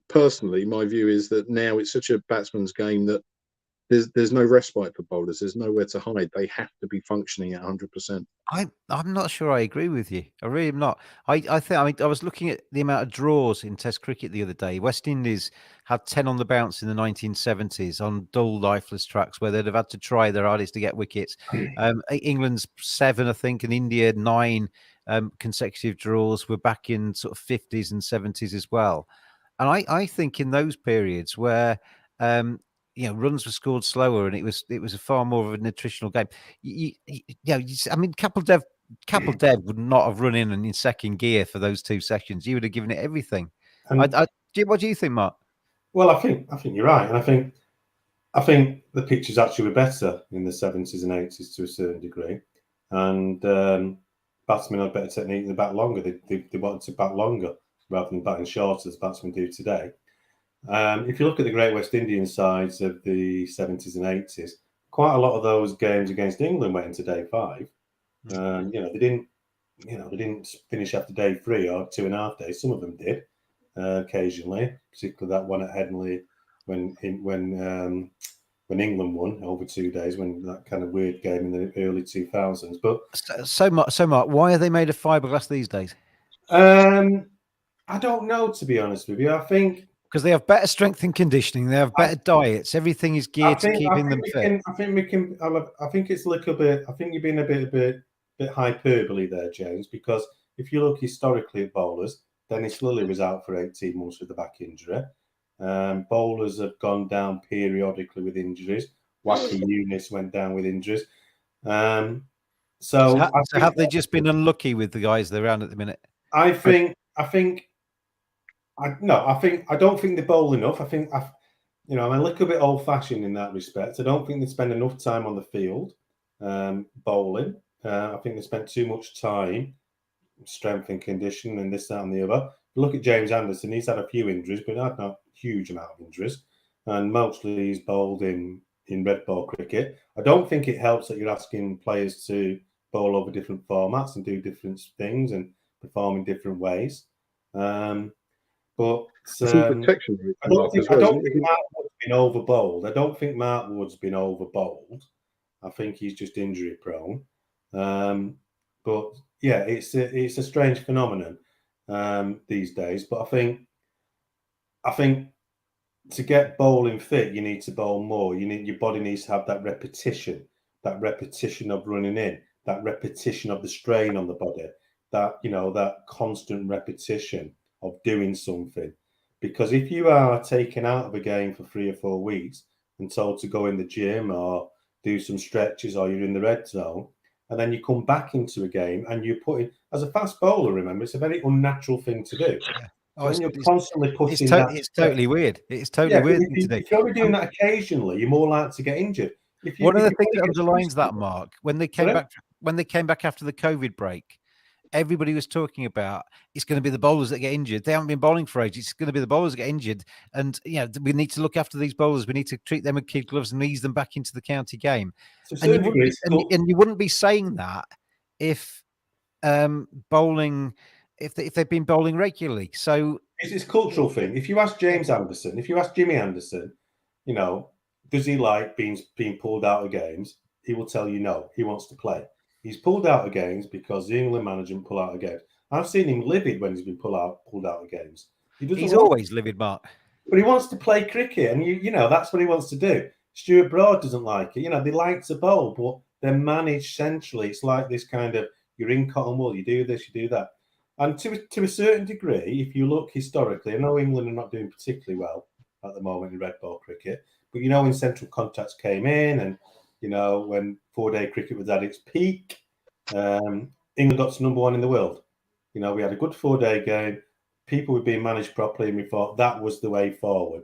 personally, my view is that now it's such a batsman's game that there's no respite for bowlers. There's nowhere to hide. They have to be functioning at 100%. I'm not sure I agree with you. I really am not. I think, I mean, I was looking at the amount of draws in Test cricket the other day. West Indies had 10 on the bounce in the 1970s on dull, lifeless tracks where they'd have had to try their hardest to get wickets. England's 7, I think, and India 9 consecutive draws were back in sort of 50s and 70s as well. And I think in those periods where runs were scored slower, and it was a far more of a nutritional game. I mean, Kapil Dev would not have run in second gear for those 2 sessions. You would have given it everything. What do you think, Mark? Well, I think you're right, and I think the pitches actually were better in the 70s and 80s to a certain degree, and batsmen had better technique. They bat longer. They wanted to bat longer rather than batting shorter as batsmen do today. If you look at the Great West Indian sides of the 70s and 80s, quite a lot of those games against England went into day 5. They didn't finish after day 3 or 2.5 days. Some of them did occasionally, particularly that one at Headingley when England won over 2 days, when that kind of weird game in the early 2000s. But so Mark, why are they made of fiberglass these days? I don't know, to be honest with you. I think because they have better strength and conditioning, they have better diets. Everything is geared to keeping them fit. I think it's a little bit. I think you're being a bit hyperbole there, James. Because if you look historically at bowlers, Dennis Lilly was out for 18 months with a back injury. Bowlers have gone down periodically with injuries. Wacky Eunice went down with injuries. So have they just been unlucky with the guys they're around at the minute? I don't think they bowl enough. I'm a little bit old-fashioned in that respect. I don't think they spend enough time on the field bowling. I think they spend too much time strength and condition and this, that, and the other. Look at James Anderson. He's had a few injuries, but not a huge amount of injuries. And mostly he's bowled in red ball cricket. I don't think it helps that you're asking players to bowl over different formats and do different things and perform in different ways. But I don't think Mark Wood's been overbowled. I don't think Mark Wood's been overbowled. I think he's just injury prone. But yeah, it's a strange phenomenon these days. But I think to get bowling fit, you need to bowl more. Your body needs to have that repetition of running in. that repetition of the strain on the body, that that constant repetition of doing something. Because if you are taken out of a game for 3 or 4 weeks and told to go in the gym or do some stretches, or you're in the red zone, and then you come back into a game and you put in, as a fast bowler, remember, it's a very unnatural thing to do. Yeah. So when you're constantly putting it's totally weird. It's totally weird thing to do. If you're only doing that occasionally, you're more likely to get injured. One of the things that underlines that, Mark, when they came back after the COVID break, everybody was talking about it's going to be the bowlers that get injured. They haven't been bowling for ages. It's going to be the bowlers that get injured, and we need to look after these bowlers. We need to treat them with kid gloves and ease them back into the county game. And you wouldn't be saying that if bowling, if they've been bowling regularly. So it's a cultural thing. If you ask James Anderson, if you ask Jimmy Anderson, does he like being pulled out of games? He will tell you no. He wants to play. He's pulled out of games because the England management pull out of games. I've seen him livid when he's been pulled out of games. He's always livid, Mark. But he wants to play cricket, and that's what he wants to do. Stuart Broad doesn't like it. They like to bowl, but they're managed centrally. It's like this kind of, you're in cotton wool, you do this, you do that. And to a certain degree, if you look historically, I know England are not doing particularly well at the moment in red ball cricket, but when central contacts came in, and when 4-day cricket was at its peak, England got to number 1 in the world. We had a good 4-day game. People were being managed properly, and we thought that was the way forward.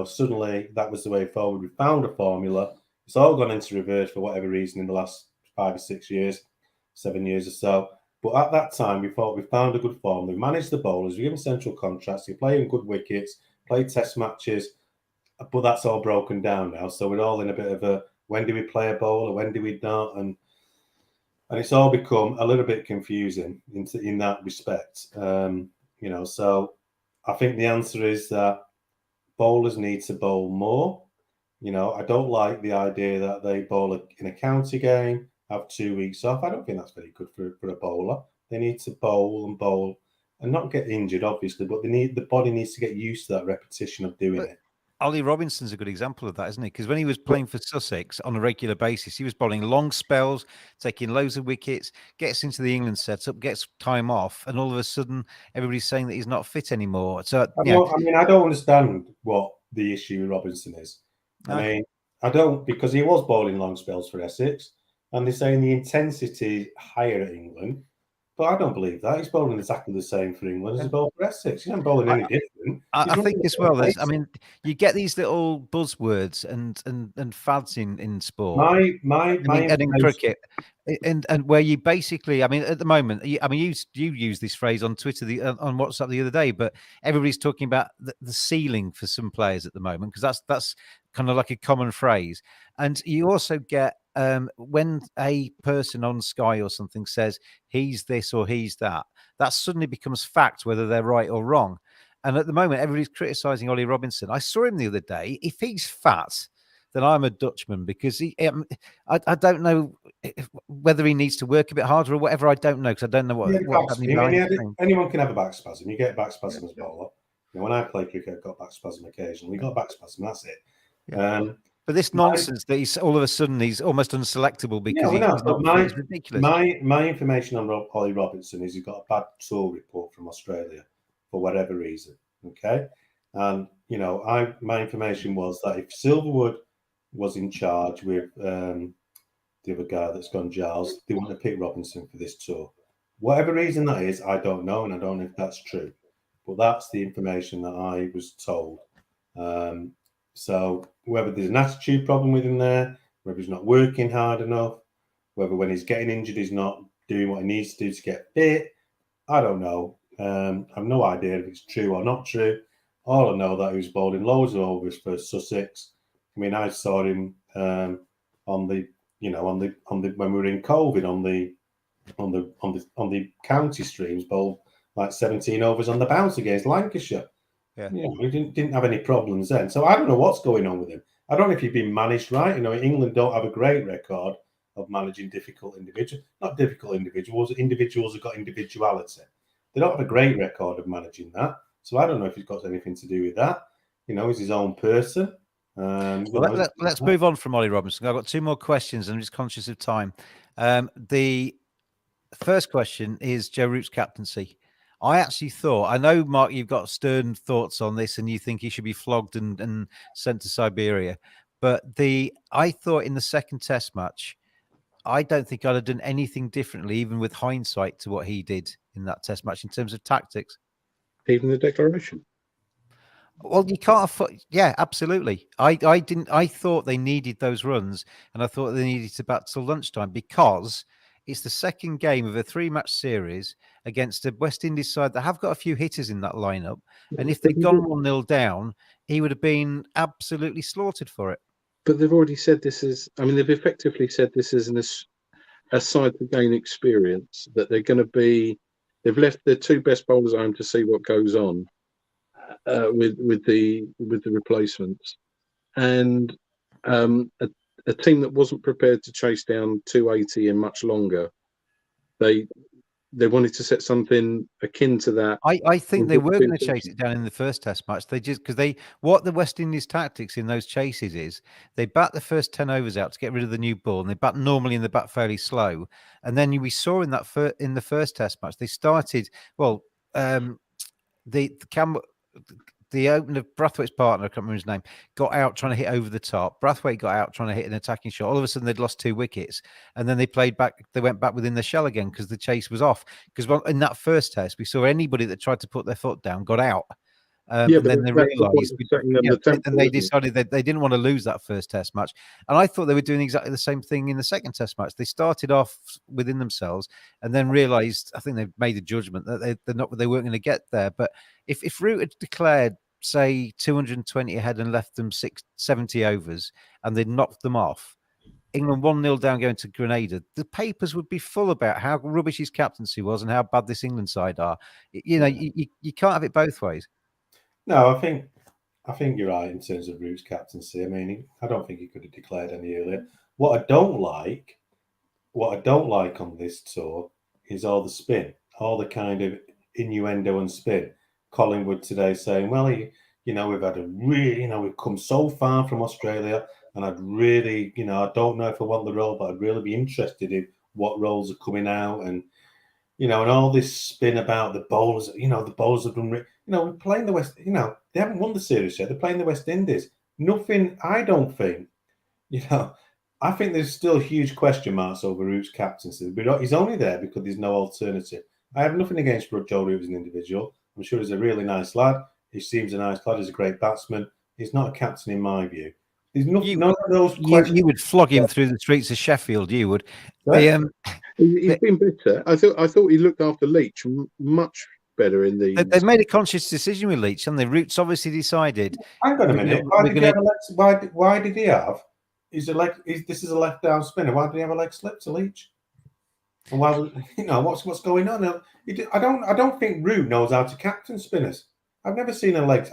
Suddenly that was the way forward. We found a formula. It's all gone into reverse for whatever reason in the last 5 or 6 years, 7 years or so. But at that time, we thought we found a good formula. We managed the bowlers. We give them central contracts. They play in good wickets, play test matches. But that's all broken down now. So we're all in a bit of a, when do we play a bowler? When do we not? And it's all become a little bit confusing in that respect. So I think the answer is that bowlers need to bowl more. I don't like the idea that they bowl in a county game, have 2 weeks off. I don't think that's very good for a bowler. They need to bowl and not get injured, obviously, but the body needs to get used to that repetition of doing it. Ollie Robinson's a good example of that, isn't he? Because when he was playing for Sussex on a regular basis, he was bowling long spells, taking loads of wickets, gets into the England setup, gets time off, and all of a sudden, everybody's saying that he's not fit anymore. So, I don't understand what the issue with Robinson is. I don't, because he was bowling long spells for Essex, and they're saying the intensity higher at England. But I don't believe that. He's bowling exactly the same for England as he bowled for Essex. He's not bowling any different. I think as well, you get these little buzzwords and fads in sport. And in cricket, and where you basically, at the moment, you use this phrase on Twitter, on WhatsApp the other day, but everybody's talking about the ceiling for some players at the moment, because that's kind of like a common phrase. And you also get when a person on Sky or something says he's this or he's that, that suddenly becomes fact, whether they're right or wrong. And at the moment, everybody's criticising Ollie Robinson. I saw him the other day. If he's fat, then I'm a Dutchman, because I don't know whether he needs to work a bit harder or whatever. I don't know, because I don't know what anyone can have a back spasm. You get back spasm as a bowler. When I play cricket, I've got back spasm occasionally. We got back spasm. That's it. Yeah. But this nonsense that he's all of a sudden he's almost unselectable because he's not ridiculous. My information on Ollie Robinson is he's got a bad tour report from Australia for whatever reason. Okay, and my information was that if Silverwood was in charge with the other guy that's gone Giles, they want to pick Robinson for this tour. Whatever reason that is, I don't know, and I don't know if that's true. But that's the information that I was told. So whether there's an attitude problem with him there, whether he's not working hard enough, whether when he's getting injured he's not doing what he needs to do to get fit, I don't know. I have no idea if it's true or not true. All I know that he was bowling loads of overs for Sussex. I saw him on the when we were in COVID on the county streams, bowl like 17 overs on the bounce against Lancashire. Yeah, he didn't have any problems then. So I don't know what's going on with him. I don't know if he's been managed right. England don't have a great record of managing difficult individuals. Not difficult individuals who've got individuality. They don't have a great record of managing that. So I don't know if he's got anything to do with that. He's his own person. Let's move on from Ollie Robinson. I've got 2 more questions. I'm just conscious of time. The first question is Joe Root's captaincy. I actually thought, I know, Mark, you've got stern thoughts on this and you think he should be flogged and sent to Siberia. But I thought in the second test match, I don't think I'd have done anything differently, even with hindsight, to what he did in that test match in terms of tactics. Even the declaration. Well, you can't afford. Yeah, absolutely. I didn't. I thought they needed those runs, and I thought they needed to bat till lunchtime because it's the second game of a 3-match series against a West Indies side that have got a few hitters in that lineup. And if they'd gone 1-0 down, he would have been absolutely slaughtered for it. But they've already said this is. I mean, they've effectively said this is a side to gain experience. That they're going to be. They've left their 2 best bowlers at home to see what goes on. With the replacements, and a team that wasn't prepared to chase down 280 and much longer. They wanted to set something akin to that. I think they were going to chase it down in the first test match. They just because what the West Indies tactics in those chases is they bat the first 10 overs out to get rid of the new ball, and they bat normally in the bat fairly slow. And then we saw in the first test match they started the opener, Brathwaite's partner, I can't remember his name, got out trying to hit over the top. Brathwaite got out trying to hit an attacking shot. All of a sudden, they'd lost 2 wickets. And then they played back. They went back within the shell again because the chase was off. Because in that first test, we saw anybody that tried to put their foot down got out. And then they realised, and they decided that they didn't want to lose that first test match. And I thought they were doing exactly the same thing in the second test match. They started off within themselves and then realised, I think they made a judgment that they weren't going to get there. But if Root had declared, say, 220 ahead and left them 70 overs and they'd knocked them off, England 1-0 down going to Grenada, the papers would be full about how rubbish his captaincy was and how bad this England side are. You can't have it both ways. No, I think you're right in terms of Root's captaincy. I mean, I don't think he could have declared any earlier. What I don't like on this tour is all the spin, all the kind of innuendo and spin. Collingwood today saying, well, we've had we've come so far from Australia, and I'd really, I don't know if I want the role, but I'd really be interested in what roles are coming out, and and all this spin about the bowlers. The bowlers have done. We're playing the West. They haven't won the series yet. They're playing the West Indies. Nothing. I don't think. I think there's still huge question marks over Root's captaincy. But he's only there because there's no alternative. I have nothing against Joe Root as an individual. I'm sure he's a really nice lad. He seems a nice lad. He's a great batsman. He's not a captain in my view. There's none of those questions. You would flog him through the streets of Sheffield. You would. He's been better. I thought he looked after Leach much better in the. They've made a conscious decision with Leach, and the Root's obviously decided. Hang on a minute. Why did he have? This is a left down spinner. Why did he have a leg slip to Leach? And why? What's going on? I don't think Root knows how to captain spinners. I've never seen a left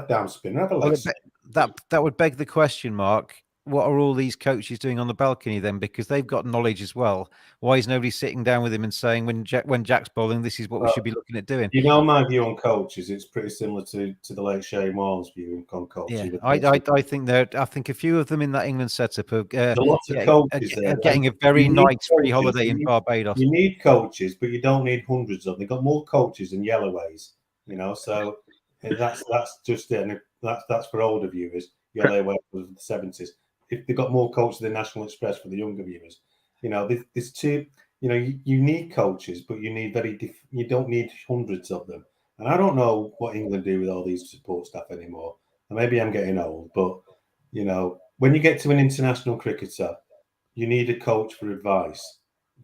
down spinner have a leg slip. That would beg the question, Mark. What are all these coaches doing on the balcony then? Because they've got knowledge as well. Why is nobody sitting down with him and saying, when Jack's bowling, this is what we should be looking at doing? My view on coaches, it's pretty similar to the late Shane Warne's view on coaches. Yeah, I think a few of them in that England setup are getting a very nice free holiday in Barbados. You need coaches, but you don't need hundreds of them. They've got more coaches than Yelloways, so that's just it. And that's for older viewers. Yelloway was the 70s. If they've got more coaches than National Express for the younger viewers, there's two. You need coaches, but you don't need hundreds of them. And I don't know what England do with all these support staff anymore. And maybe I'm getting old, but when you get to an international cricketer, you need a coach for advice.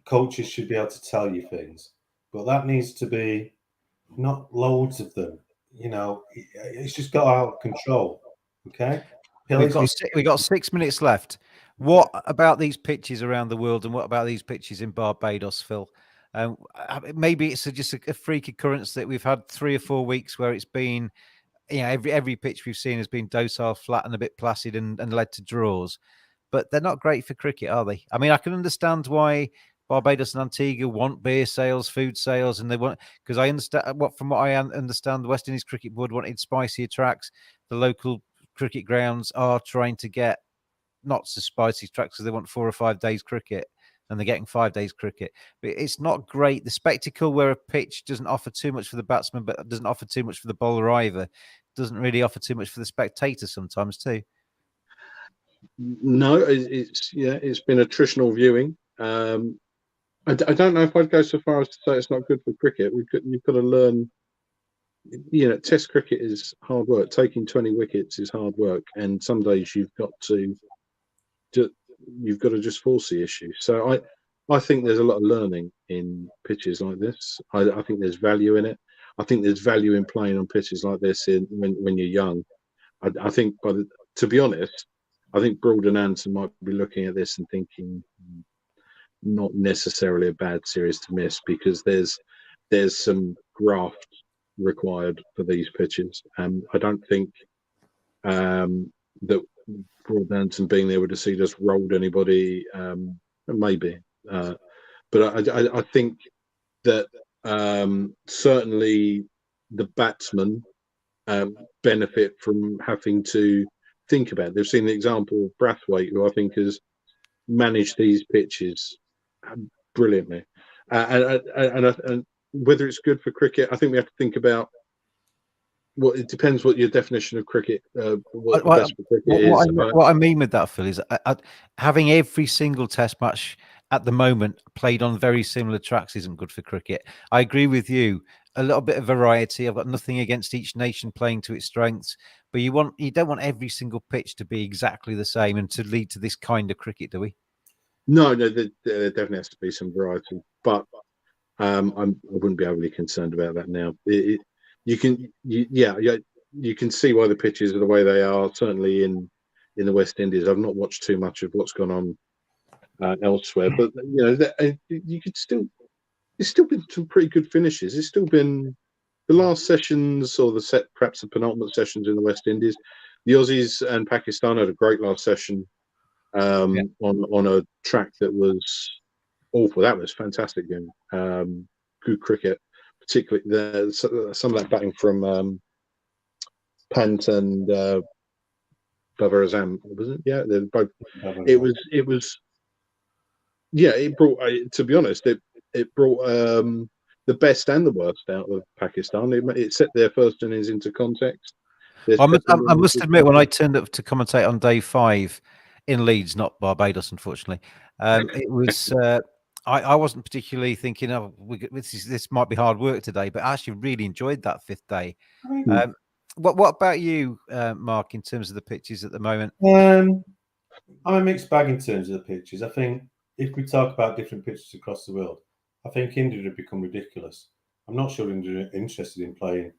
Coaches should be able to tell you things, but that needs to be not loads of them. It's just got out of control. Okay. We got 6 minutes left. What about these pitches around the world, and what about these pitches in Barbados, Phil? Maybe it's just a freak occurrence that we've had 3 or 4 weeks where it's been, every pitch we've seen has been docile, flat, and a bit placid, and led to draws. But they're not great for cricket, are they? I mean, I can understand why Barbados and Antigua want beer sales, food sales, and they want, because I understand from what I understand, the West Indies Cricket Board wanted spicier tracks. The local cricket grounds are trying to get not so spicy tracks because they want 4 or 5 days cricket. and they're getting 5 days cricket. But it's not great. The spectacle where a pitch doesn't offer too much for the batsman, but doesn't offer too much for the bowler either, doesn't really offer too much for the spectator sometimes too. No, it's been attritional viewing. I don't know if I'd go so far as to say it's not good for cricket. You've got to learn. Test cricket is hard work. Taking 20 wickets is hard work, and some days you've got to just force the issue. So I think there's a lot of learning in pitches like this. I think there's value in it. I think there's value in playing on pitches like this when you're young. I think, to be honest, I think Broad and Anderson might be looking at this and thinking, not necessarily a bad series to miss, because there's some graft required for these pitches. I don't think that Broad and Anderson being there would have seen just rolled anybody. Maybe, but I think that certainly the batsmen benefit from having to think about it. They've seen the example of Brathwaite, who I think has managed these pitches brilliantly, and whether it's good for cricket, I think we have to think about it depends what your definition of cricket, what the best for cricket is. What I mean with that, Phil, is having every single test match at the moment played on very similar tracks isn't good for cricket. I agree with you. A little bit of variety. I've got nothing against each nation playing to its strengths, but you don't want every single pitch to be exactly the same and to lead to this kind of cricket, do we? No, there definitely has to be some variety, but I wouldn't be overly concerned about that now. You can see why the pitches are the way they are. Certainly in the West Indies, I've not watched too much of what's gone on elsewhere, but you could still. It's still been some pretty good finishes. It's still been the last sessions, or perhaps the penultimate sessions in the West Indies. The Aussies and Pakistan had a great last session on a track that was awful. That was fantastic game. Good cricket, particularly some of that batting from Pant and Babar Azam, was it? Yeah, they're both. It was. Yeah, it brought. To be honest, it brought the best and the worst out of Pakistan. It set their first innings into context. I must admit, when I turned up to commentate on day 5 in Leeds, not Barbados, unfortunately, it was. I wasn't particularly thinking, "Oh, this might be hard work today," but I actually really enjoyed that 5th day. What about you, Mark, in terms of the pitches at the moment? I'm a mixed bag in terms of the pitches. I think if we talk about different pitches across the world, I think India would become ridiculous. I'm not sure India are interested in playing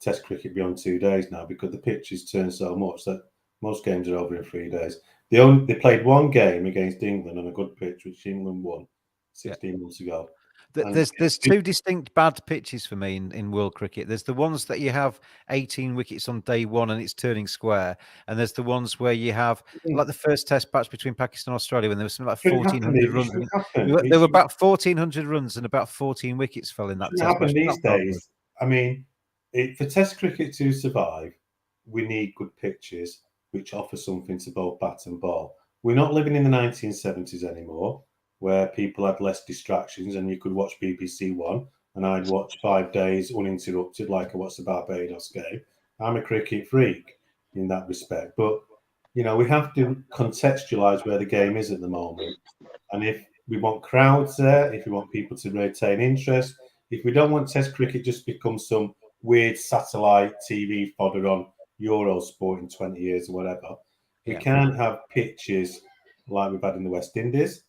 Test cricket beyond 2 days now, because the pitches turn so much that most games are over in 3 days. They played one game against England on a good pitch, which England won 16 months ago. There's 2 distinct bad pitches for me in world cricket. There's the ones that you have 18 wickets on day 1 and it's turning square, and there's the ones where you have like the first test match between Pakistan and Australia, when there was something like 1,400 runs. There were about 1,400 runs and about 14 wickets fell in that test match. These days, I mean, for Test cricket to survive, we need good pitches which offer something to both bat and ball. We're not living in the 1970s anymore, where people had less distractions and you could watch BBC One, and I'd watch 5 days uninterrupted like I watched the Barbados game. I'm a cricket freak in that respect. But, we have to contextualise where the game is at the moment. And if we want crowds there, if we want people to retain interest, if we don't want Test cricket just become some weird satellite TV fodder on Eurosport in 20 years or whatever, we can't have pitches like we've had in the West Indies.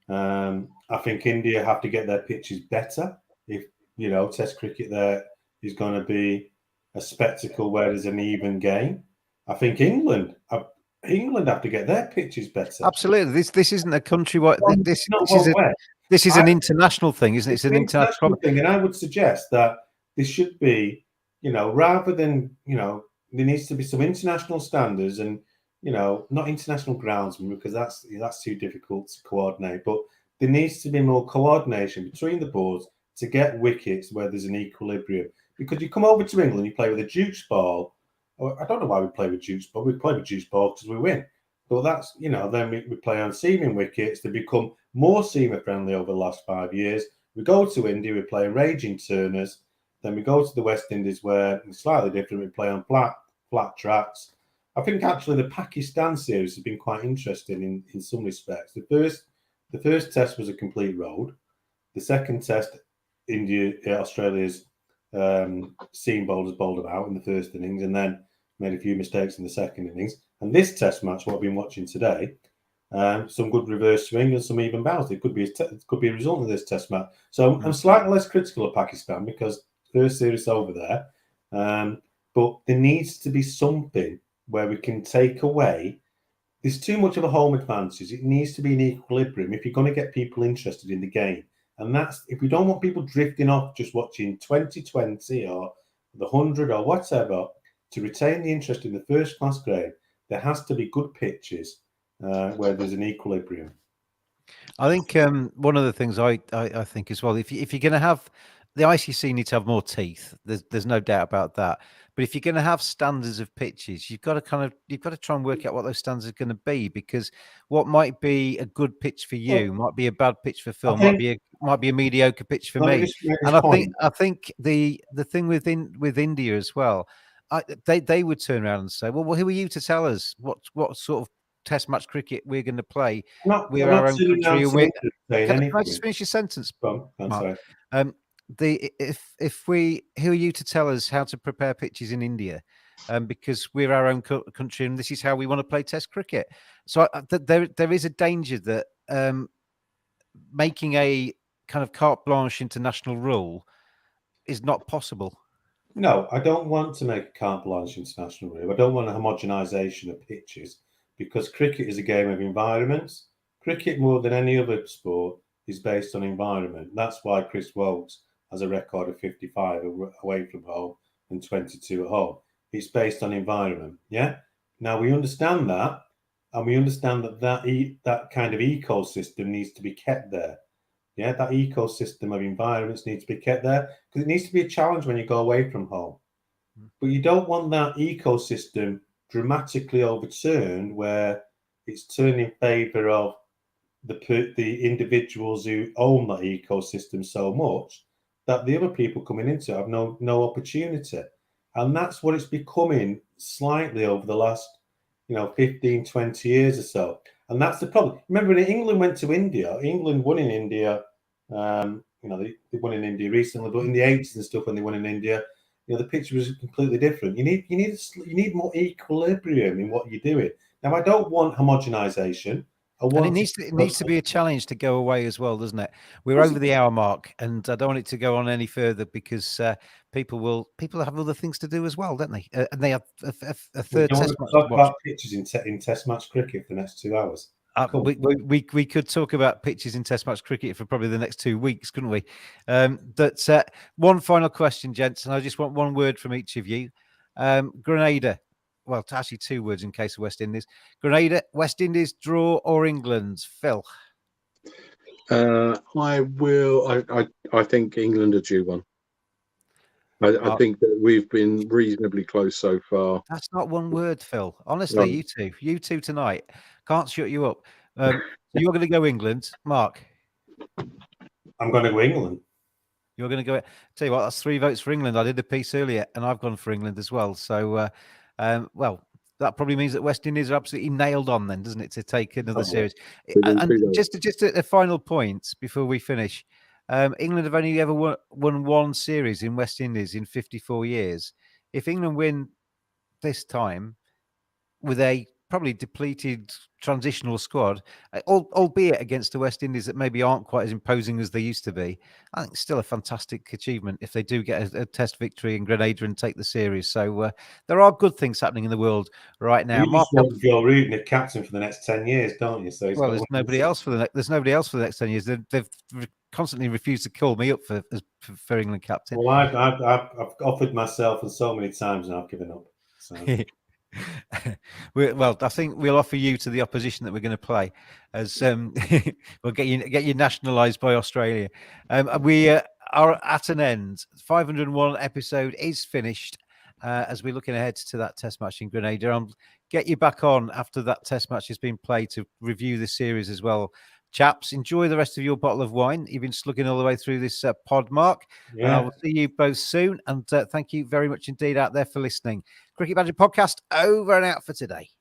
I think India have to get their pitches better if Test cricket there is going to be a spectacle where there's an even game. I think England have to get their pitches better. Absolutely, this isn't a countrywide. This is an international thing, isn't it? It's an international thing, and I would suggest that this should be, rather than there needs to be some international standards and. Not international groundsmen, because that's too difficult to coordinate. But there needs to be more coordination between the boards to get wickets where there's an equilibrium. Because you come over to England, you play with a juice ball. I don't know why we play with juice ball. We play with juice ball because we win. But that's, then we play on seaming wickets. They become more seamer friendly over the last 5 years. We go to India, we play on raging turners. Then we go to the West Indies where it's slightly different. We play on flat tracks. I think actually the Pakistan series has been quite interesting in some respects. The first test was a complete road. The second test, Australia's seam bowlers bowled them out in the first innings and then made a few mistakes in the second innings. And this test match, what I've been watching today, some good reverse swing and some even bounce. It could be a result of this test match. So I'm slightly less critical of Pakistan because first series over there. But there needs to be something where we can take away. There's too much of a home advantage. It needs to be an equilibrium if you're going to get people interested in the game. And that's if we don't want people drifting off just watching 2020 or the 100 or whatever. To retain the interest in the first class grade, there has to be good pitches where there's an equilibrium. I think one of the things I think as well, if you're going to have the ICC need to have more teeth. There's no doubt about that. But if you're going to have standards of pitches, you've got to try and work out what those standards are going to be, because what might be a good pitch for you might be a bad pitch for Phil, might be a mediocre pitch for me. And I think the thing with India as well, they would turn around and say, well, who are you to tell us what sort of Test match cricket we're going to play? We're our own country. Can I just finish your sentence, Mark? Who are you to tell us how to prepare pitches in India? Because we're our own country and this is how we want to play Test cricket. So there is a danger that making a kind of carte blanche international rule is not possible. No, I don't want to make a carte blanche international rule. I don't want a homogenisation of pitches, because cricket is a game of environments. Cricket, more than any other sport, is based on environment. That's why Chris Wokes has a record of 55 away from home and 22 at home. It's based on environment. Yeah. Now we understand that, and we understand that kind of ecosystem needs to be kept there. Yeah, that ecosystem of environments needs to be kept there because it needs to be a challenge when you go away from home. But you don't want that ecosystem dramatically overturned where it's turned in favour of the individuals who own that ecosystem so much that the other people coming into it have no opportunity. And that's what it's becoming slightly over the last 15, 20 years or so. And that's the problem. Remember, when England went to India, England won in India. They won in India recently, but in the 80s and stuff, when they won in India, the picture was completely different. You need more equilibrium in what you're doing. Now, I don't want homogenisation. And it needs to be a challenge to go away as well, doesn't it? We're over the hour mark, and I don't want it to go on any further because people have other things to do as well, don't they? And they have a third test match. Talk about pitches in Test match cricket for the next 2 hours. We could talk about pitches in Test match cricket for probably the next 2 weeks, couldn't we? But one final question, gents, and I just want one word from each of you. Grenada. Well, actually 2 words in case of West Indies. Grenada, West Indies, draw or England? Phil? I think England are due one. I think that we've been reasonably close so far. That's not one word, Phil. Honestly, you two tonight. Can't shut you up. You're going to go England. Mark? I'm going to go England. You're going to go... Tell you what, that's 3 votes for England. I did a piece earlier, and I've gone for England as well. So... well, that probably means that West Indies are absolutely nailed on then, doesn't it, to take another series? And just a final point before we finish. England have only ever won 1 series in West Indies in 54 years. If England win this time with a probably depleted transitional squad, albeit against the West Indies that maybe aren't quite as imposing as they used to be, I think it's still a fantastic achievement if they do get a test victory in Grenada and take the series. So there are good things happening in the world right now. You just want Joe Root and captain for the next 10 years, don't you? So there's nobody else for the next 10 years. They've constantly refused to call me up for England captain. Well, I've offered myself and so many times and I've given up. So. Well, I think we'll offer you to the opposition that we're going to play, as we'll get you nationalised by Australia. We are at an end. 501 episode is finished. As we're looking ahead to that Test match in Grenada, I'm get you back on after that test match has been played to review the series as well. Chaps, enjoy the rest of your bottle of wine. You've been slugging all the way through this pod, Mark. And I will see you both soon. And thank you very much indeed out there for listening. Cricket Badger Podcast over and out for today.